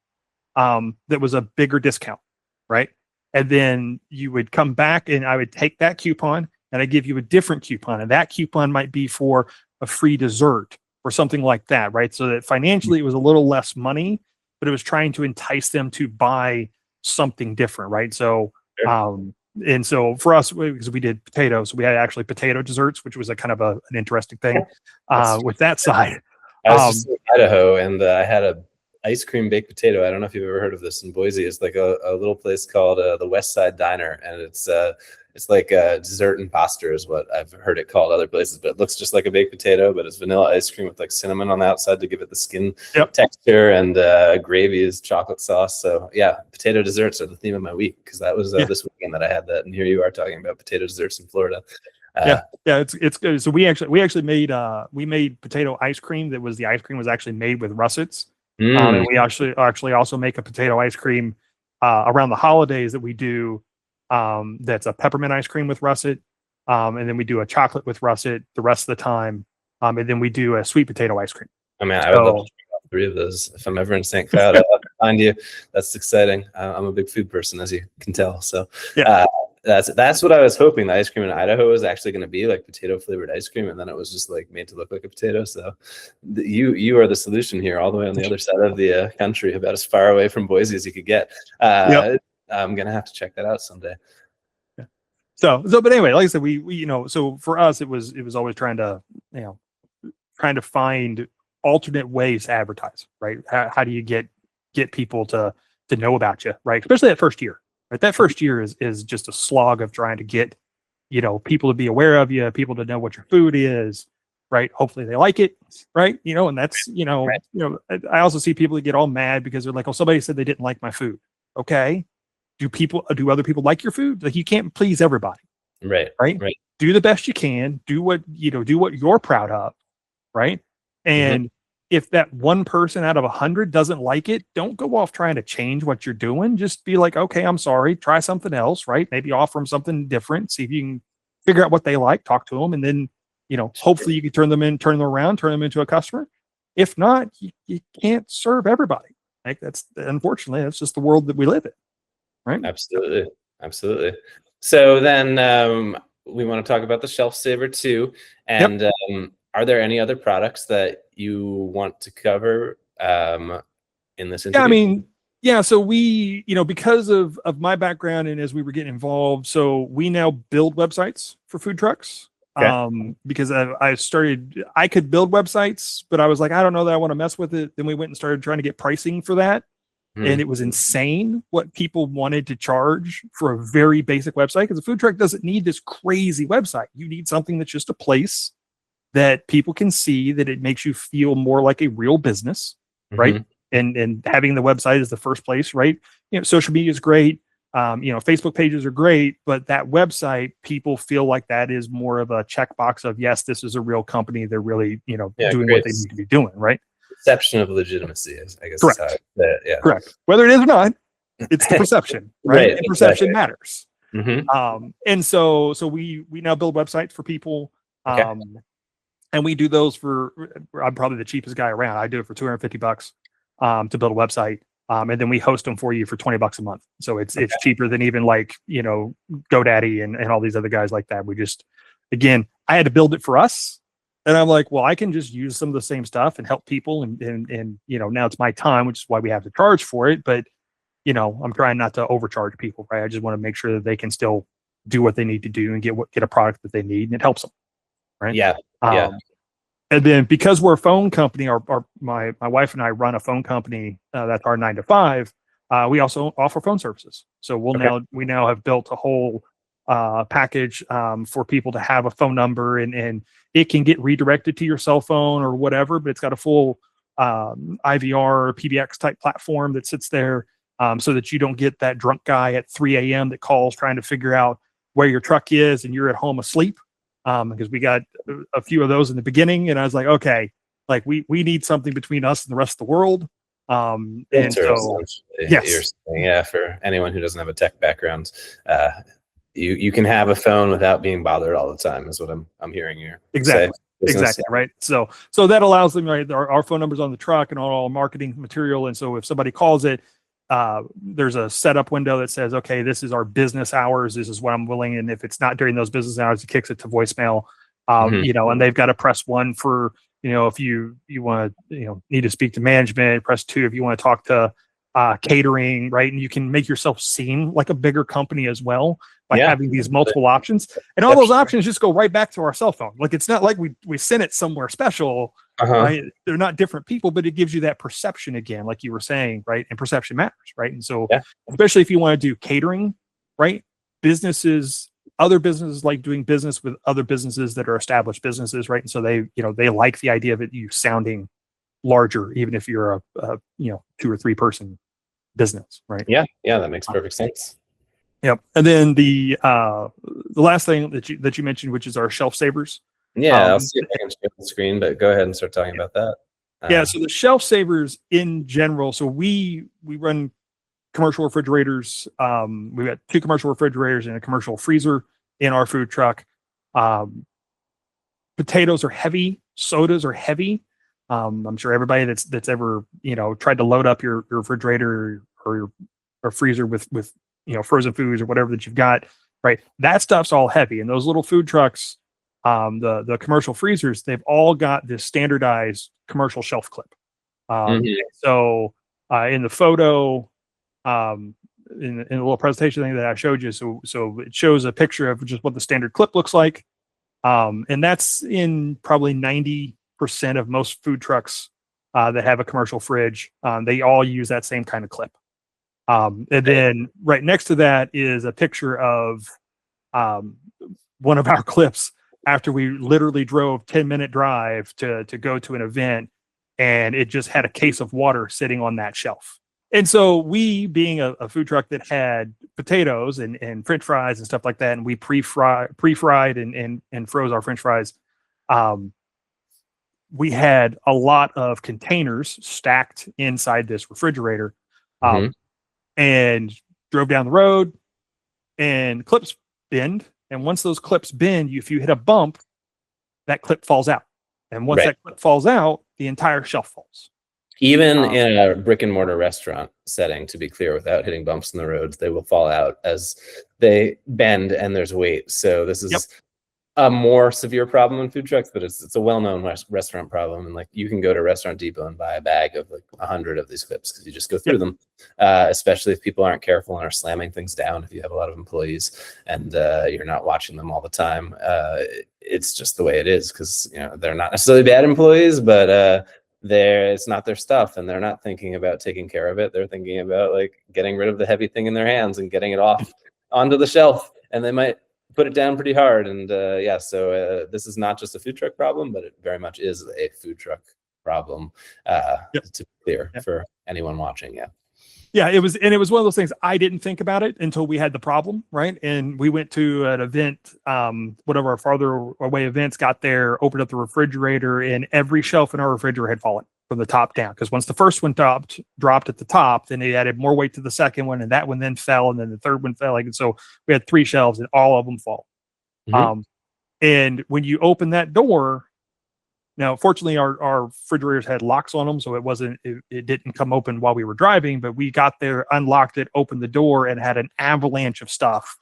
that was a bigger discount, right? And then you would come back, and I would take that coupon and I give you a different coupon, and that coupon might be for a free dessert or something like that, right? So that financially it was a little less money, but it was trying to entice them to buy something different, right? So and so for us, because we did potatoes, we had actually potato desserts, which was a kind of an interesting thing with that side. I was just in Idaho, and I had a ice cream baked potato. I don't know if you've ever heard of this in Boise. It's like a little place called the West Side Diner, and it's like a dessert imposter is what I've heard it called other places, but it looks just like a baked potato, but it's vanilla ice cream with like cinnamon on the outside to give it the skin texture, and gravy is chocolate sauce. So yeah, potato desserts are the theme of my week, because that was this weekend that I had that, and here you are talking about potato desserts in Florida. It's good. So we actually made potato ice cream. The ice cream was actually made with russets. And we actually also make a potato ice cream around the holidays that we do. That's a peppermint ice cream with russet. And then we do a chocolate with russet the rest of the time. And then we do a sweet potato ice cream. I mean, I would love to try all 3 of those. If I'm ever in St. Cloud, I'll have to find you. That's exciting. I'm a big food person, as you can tell. So That's what I was hoping. The ice cream in Idaho was actually going to be like potato flavored ice cream, and then it was just like made to look like a potato. So you are the solution here, all the way on the other side of the country, about as far away from Boise as you could get. Yep. I'm gonna have to check that out someday. Yeah. But anyway, like I said, we so for us, it was always trying to, trying to find alternate ways to advertise, right? How do you get people to know about you, right? Especially that first year, right? That first year is just a slog of trying to get, people to be aware of you, people to know what your food is, right? Hopefully they like it, right? And that's, Right. I also see people that get all mad because they're like, oh, somebody said they didn't like my food. Okay. Do other people like your food? Like, you can't please everybody, Right. right? Do the best you can, do what you're proud of, right? And if that one person out of 100 doesn't like it, don't go off trying to change what you're doing. Just be like, okay, I'm sorry, try something else, right? Maybe offer them something different, see if you can figure out what they like, talk to them, and then, hopefully you can turn them around, turn them into a customer. If not, you can't serve everybody. Like, unfortunately, that's just the world that we live in, right? Absolutely. So then we want to talk about the Shelf Saver too. And are there any other products that you want to cover in this interview? Yeah, I mean, so we, because of my background and as we were getting involved, so we now build websites for food trucks. Okay. Because I could build websites, but I was like, I don't know that I want to mess with it. Then we went and started trying to get pricing for that. And it was insane what people wanted to charge for a very basic website, because a food truck doesn't need this crazy website. You need something that's just a place that people can see, that it makes you feel more like a real business, right? And having the website is the first place, right? Social media is great. Facebook pages are great, but that website, people feel like that is more of a checkbox of, yes, this is a real company. They're really, doing what they need to be doing, right? Perception of legitimacy is, I guess. Correct. Correct. Whether it is or not, it's the perception, right? And perception matters. And so we now build websites for people. And we do those I'm probably the cheapest guy around. I do it for $250 to build a website. And then we host them for you for $20 a month. So it's cheaper than even like, GoDaddy and all these other guys like that. We just, again, I had to build it for us. And I'm like, well, I can just use some of the same stuff and help people. And now it's my time, which is why we have to charge for it. But, I'm trying not to overcharge people, right? I just want to make sure that they can still do what they need to do and get a product that they need, and it helps them. Right. Yeah. And then because we're a phone company, my wife and I run a phone company, that's our 9 to 5. We also offer phone services. So we now have built a whole package for people to have a phone number, and it can get redirected to your cell phone or whatever, but it's got a full IVR or PBX type platform that sits there, so that you don't get that drunk guy at 3 a.m. that calls trying to figure out where your truck is and you're at home asleep. Because we got a few of those in the beginning, and I was like, okay, like we need something between us and the rest of the world. And so, yes, for anyone who doesn't have a tech background, you can have a phone without being bothered all the time, is what I'm hearing here. Exactly. Exactly. Right. So that allows them, right? Our phone numbers on the truck and all marketing material. And so if somebody calls it, there's a setup window that says, okay, this is our business hours. This is what I'm willing. And if it's not during those business hours, it kicks it to voicemail, and they've got to press 1 for, if you want to, need to speak to management, press 2 if you want to talk to catering, right? And you can make yourself seem like a bigger company as well by having these multiple options, and all those options just go right back to our cell phone. Like, it's not like we sent it somewhere special, right? They're not different people, but it gives you that perception again, like you were saying, right? And perception matters, right? And so, especially if you want to do catering, right? Other businesses like doing business with other businesses that are established businesses, right? And so they like the idea of it, you sounding larger, even if you're a 2 or 3 person business, right? Yeah, that makes perfect sense. Yep. And then the last thing that you mentioned, which is our shelf savers. I'll see if I can share the screen, but go ahead and start talking about that. So the shelf savers in general. So we run commercial refrigerators. We've got 2 commercial refrigerators and a commercial freezer in our food truck. Potatoes are heavy. Sodas are heavy. I'm sure everybody that's ever tried to load up your refrigerator or your freezer with frozen foods or whatever that you've got, right? That stuff's all heavy, and those little food trucks, the commercial freezers, they've all got this standardized commercial shelf clip. Mhm. So in the photo, in the little presentation thing that I showed you, so it shows a picture of just what the standard clip looks like, and that's in probably 90% of most food trucks that have a commercial fridge. They all use that same kind of clip. And then right next to that is a picture of one of our clips after we literally drove 10-minute drive to go to an event, and it just had a case of water sitting on that shelf. And so we, being a food truck that had potatoes and French fries and stuff like that, and we pre-fried and froze our French fries, we had a lot of containers stacked inside this refrigerator, Mhm. and drove down the road, and clips bend. And once those clips bend, if you hit a bump, that clip falls out. And once Right. that clip falls out, the entire shelf falls. Even in a brick and mortar restaurant setting, to be clear, without hitting bumps in the roads, they will fall out as they bend and there's weight. So this is Yep. a more severe problem in food trucks, but it's a well-known restaurant problem. And like you can go to Restaurant Depot and buy a bag of like 100 of these clips because you just go through them, especially if people aren't careful and are slamming things down. If you have a lot of employees and you're not watching them all the time, it's just the way it is because they're not necessarily bad employees, but it's not their stuff and they're not thinking about taking care of it. They're thinking about like getting rid of the heavy thing in their hands and getting it off onto the shelf, and they might put it down pretty hard. And so this is not just a food truck problem, but it very much is a food truck problem, to be clear for anyone watching. Yeah, it was one of those things. I didn't think about it until we had the problem, right? And we went to an event, one of our farther away events, got there, opened up the refrigerator, and every shelf in our refrigerator had fallen from the top down. Because once the first one dropped at the top, then they added more weight to the second one, and that one then fell, and then the third one fell. And so we had 3 shelves, and all of them fall. Mhm. And when you open that door, now, fortunately, our refrigerators had locks on them, so it didn't come open while we were driving. But we got there, unlocked it, opened the door, and had an avalanche of stuff.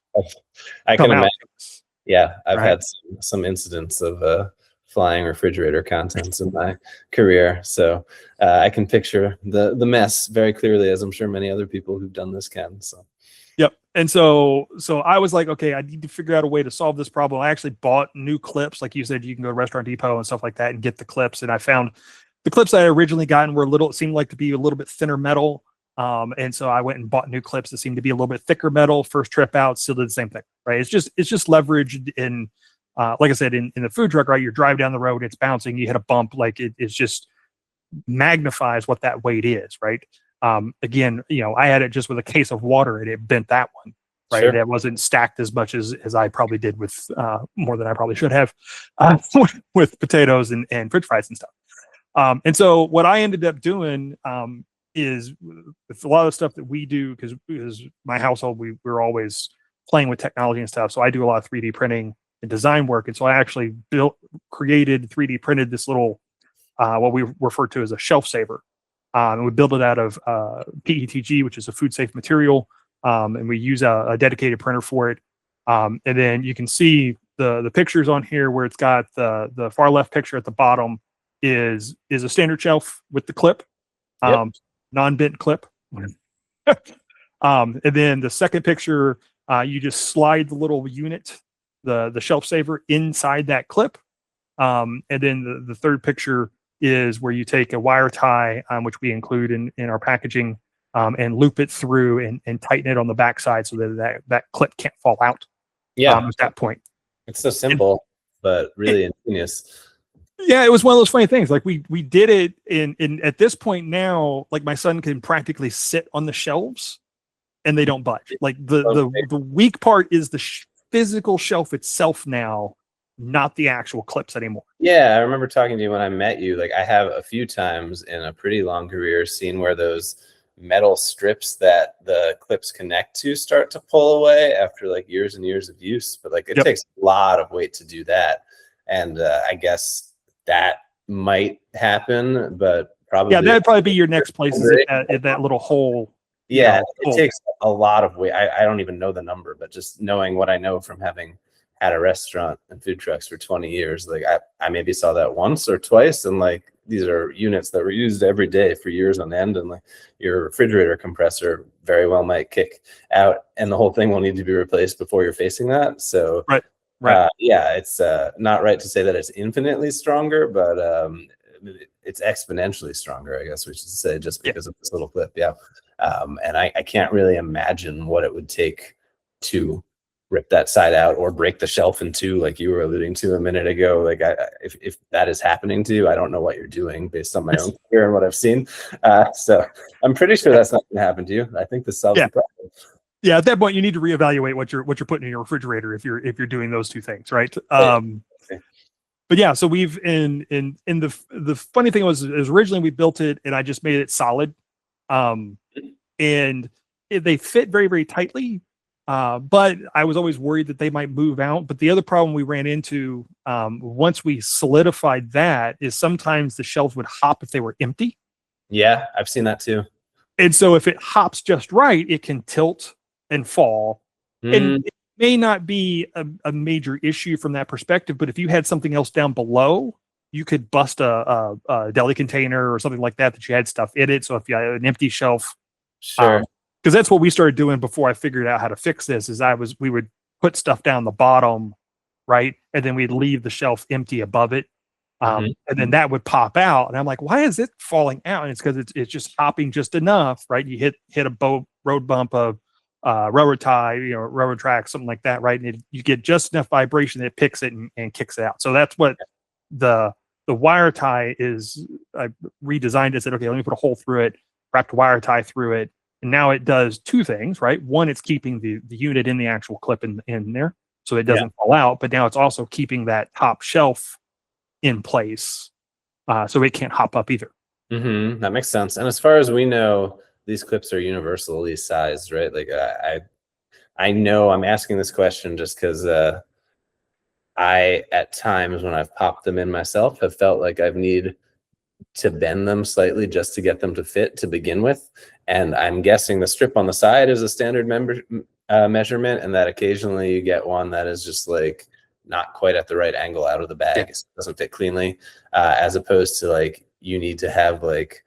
I can imagine. Out. Yeah, I've Right. had some incidents of flying refrigerator contents in my career, so I can picture the mess very clearly, as I'm sure many other people who've done this can. So. Yep. And so I was like, okay, I need to figure out a way to solve this problem. I actually bought new clips. Like you said, you can go to Restaurant Depot and stuff like that and get the clips. And I found the clips I originally gotten were seemed like to be a little bit thinner metal. And so I went and bought new clips that seemed to be a little bit thicker metal. First trip out, still did the same thing, right? It's just leveraged in, like I said, in the food truck, right? You drive down the road, it's bouncing, you hit a bump, like it's just magnifies what that weight is, right? Again, I had it just with a case of water and it bent that one, right? Sure. It wasn't stacked as much as I probably did with more than I probably should have with potatoes and French fries and stuff. And so what I ended up doing is with a lot of the stuff that we do, because my household, we're always playing with technology and stuff. So I do a lot of 3D printing and design work. And so I actually created 3D printed this little, what we refer to as a shelf saver. And we build it out of PETG, which is a food safe material. And we use a dedicated printer for it. And then you can see the pictures on here where it's got the far left picture at the bottom is a standard shelf with the clip, non-bent clip. And then the second picture, you just slide the little unit, the shelf saver inside that clip. And then the third picture is where you take a wire tie, which we include in our packaging, and loop it through and tighten it on the backside so that clip can't fall out. At that point. It's so simple, but really ingenious. Yeah, it was one of those funny things. Like we did it in at this point now, like my son can practically sit on the shelves and they don't budge. Like the weak part is the physical shelf itself now, not the actual clips anymore. Yeah, I remember talking to you when I met you. Like I have a few times in a pretty long career seen where those metal strips that the clips connect to start to pull away after like years and years of use. But like it takes a lot of weight to do that. And I guess that might happen, but probably. Yeah, that'd probably be your next place is at that little hole Yeah, it full. takes a lot of weight. I don't even know the number, but just knowing what I know from having had a restaurant and food trucks for 20 years, like I maybe saw that once or twice, and like these are units that were used every day for years on end, and like your refrigerator compressor very well might kick out, and the whole thing will need to be replaced before you're facing that. So Right. yeah, it's not right to say that it's infinitely stronger, but it's exponentially stronger, I guess we should say, just because of this little clip. Yeah. And I can't really imagine what it would take to rip that side out or break the shelf in two, like you were alluding to a minute ago. Like if that is happening to you, I don't know what you're doing based on my own career and what I've seen. So I'm pretty sure that's not going to happen to you. I think this solves the problem. Yeah, at that point, you need to reevaluate what you're putting in your refrigerator if you're doing those two things, right? But yeah, so we've in the funny thing was originally we built it and I just made it solid, and they fit very, very tightly. But I was always worried that they might move out. But the other problem we ran into once we solidified that is sometimes the shelves would hop if they were empty. Yeah, I've seen that too. And so if it hops just right, it can tilt and fall. And it may not be a major issue from that perspective, but if you had something else down below, you could bust a deli container or something like that you had stuff in it. So if you had an empty shelf, sure. Because that's what we started doing before I figured out how to fix this. We would put stuff down the bottom, right, and then we'd leave the shelf empty above it, and then that would pop out. And I'm like, why is it falling out? And it's because it's just hopping just enough, right? You hit a road bump of railroad tie, railroad track, something like that, right? And you get just enough vibration that it picks it and kicks it out. So that's what the wire tie is. I redesigned it, said, okay, let me put a hole through it, wrapped a wire tie through it. And now it does two things, right? One, it's keeping the unit in the actual clip in there so it doesn't fall out. But now it's also keeping that top shelf in place so it can't hop up either. That makes sense. And as far as we know, these clips are universally sized, right? Like I know I'm asking this question just because I, at times when I've popped them in myself, have felt like I've need to bend them slightly just to get them to fit to begin with. And I'm guessing the strip on the side is a standard measurement, and that occasionally you get one that is just like not quite at the right angle out of the bag. It doesn't fit cleanly, as opposed to like you need to have like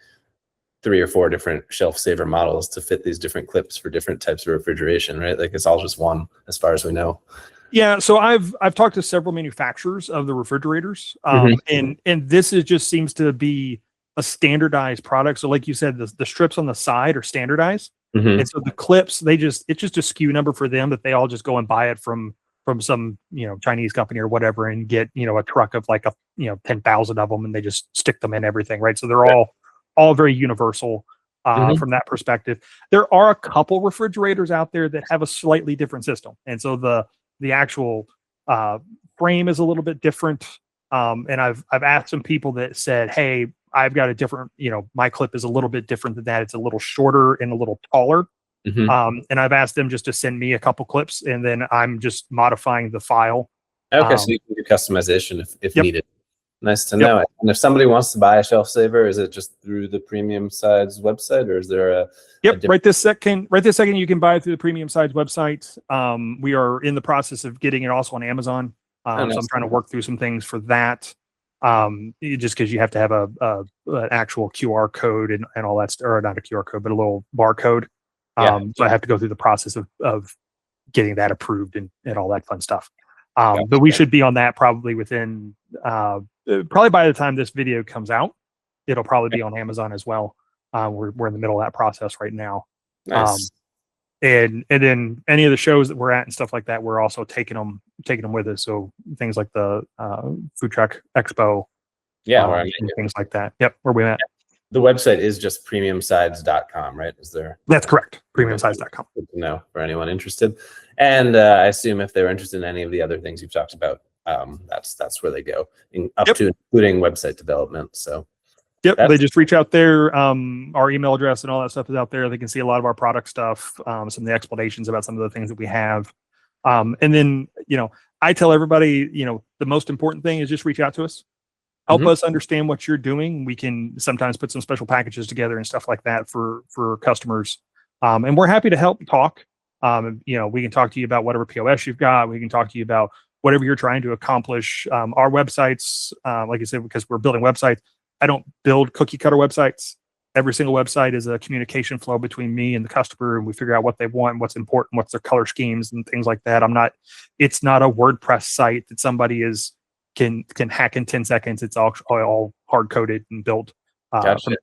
3 or 4 different shelf saver models to fit these different clips for different types of refrigeration, right? Like it's all just one as far as we know. Yeah, so I've talked to several manufacturers of the refrigerators, and this just seems to be a standardized product. So, like you said, the strips on the side are standardized, and so the clips it's just a SKU number for them that they all just go and buy it from some Chinese company or whatever and get a truck of like 10,000 of them and they just stick them in everything, right? So they're all very universal from that perspective. There are a couple refrigerators out there that have a slightly different system, and so the actual frame is a little bit different. And I've asked some people that said, hey, I've got a different, my clip is a little bit different than that. It's a little shorter and a little taller. And I've asked them just to send me a couple clips and then I'm just modifying the file. Okay. So you can do customization if needed. Nice to know. And if somebody wants to buy a shelf saver, is it just through the Premium Sides website, or is there a right this second you can buy it through the Premium Sides website. We are in the process of getting it also on Amazon. So I'm trying to work through some things for that. Just because you have to have an actual QR code and all that stuff, or not a QR code, but a little barcode. So I have to go through the process of getting that approved and all that fun stuff. But we should be on that probably within probably by the time this video comes out, it'll probably be on Amazon as well. We're in the middle of that process right now. Nice. And then any of the shows that we're at and stuff like that, we're also taking them with us. So things like the Food Truck Expo, and things like that. Yep, where we at. The website is just premiumsides.com, right? Is there? That's correct. Premiumsides.com. Good to know for anyone interested. And I assume if they're interested in any of the other things you've talked about, that's where they go, to including website development. So. Yep, they just reach out there. Our email address and all that stuff is out there. They can see a lot of our product stuff, some of the explanations about some of the things that we have. And then, I tell everybody, the most important thing is just reach out to us. Help us understand what you're doing. We can sometimes put some special packages together and stuff like that for customers. And we're happy to help and talk. We can talk to you about whatever POS you've got. We can talk to you about whatever you're trying to accomplish. Our websites, like I said, because we're building websites, I don't build cookie cutter websites. Every single website is a communication flow between me and the customer, and we figure out what they want, what's important, what's their color schemes, and things like that. It's not a WordPress site that somebody can hack in 10 seconds. It's all hard coded and built. Gotcha.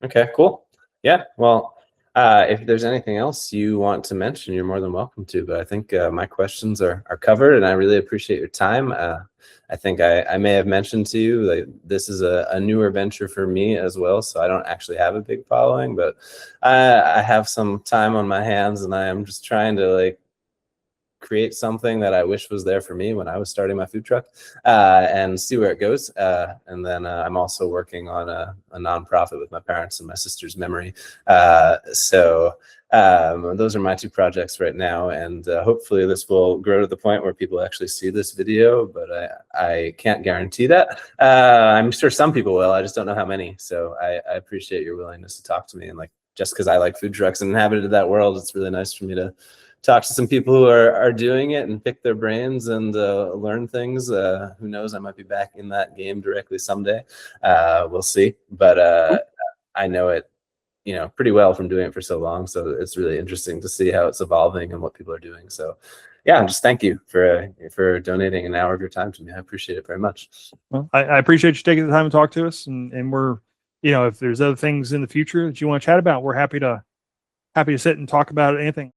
Okay, cool. Yeah. Well, if there's anything else you want to mention, you're more than welcome to. But I think my questions are covered, and I really appreciate your time. I think I may have mentioned to you that this is a newer venture for me as well, so I don't actually have a big following, but I have some time on my hands, and I am just trying to create something that I wish was there for me when I was starting my food truck, and see where it goes. And then I'm also working on a nonprofit with my parents and my sister's memory. So those are my two projects right now, and hopefully this will grow to the point where people actually see this video, but I can't guarantee that. I'm sure some people will, I just don't know how many. So I appreciate your willingness to talk to me, and just because I like food trucks and inhabited that world, it's really nice for me to talk to some people who are doing it and pick their brains and learn things. Who knows, I might be back in that game directly someday. We'll see, but I know it pretty well from doing it for so long, so it's really interesting to see how it's evolving and what people are doing. So yeah, just thank you for donating an hour of your time to me. I appreciate it very much. Well, I appreciate you taking the time to talk to us, and we're if there's other things in the future that you want to chat about, we're happy to sit and talk about anything.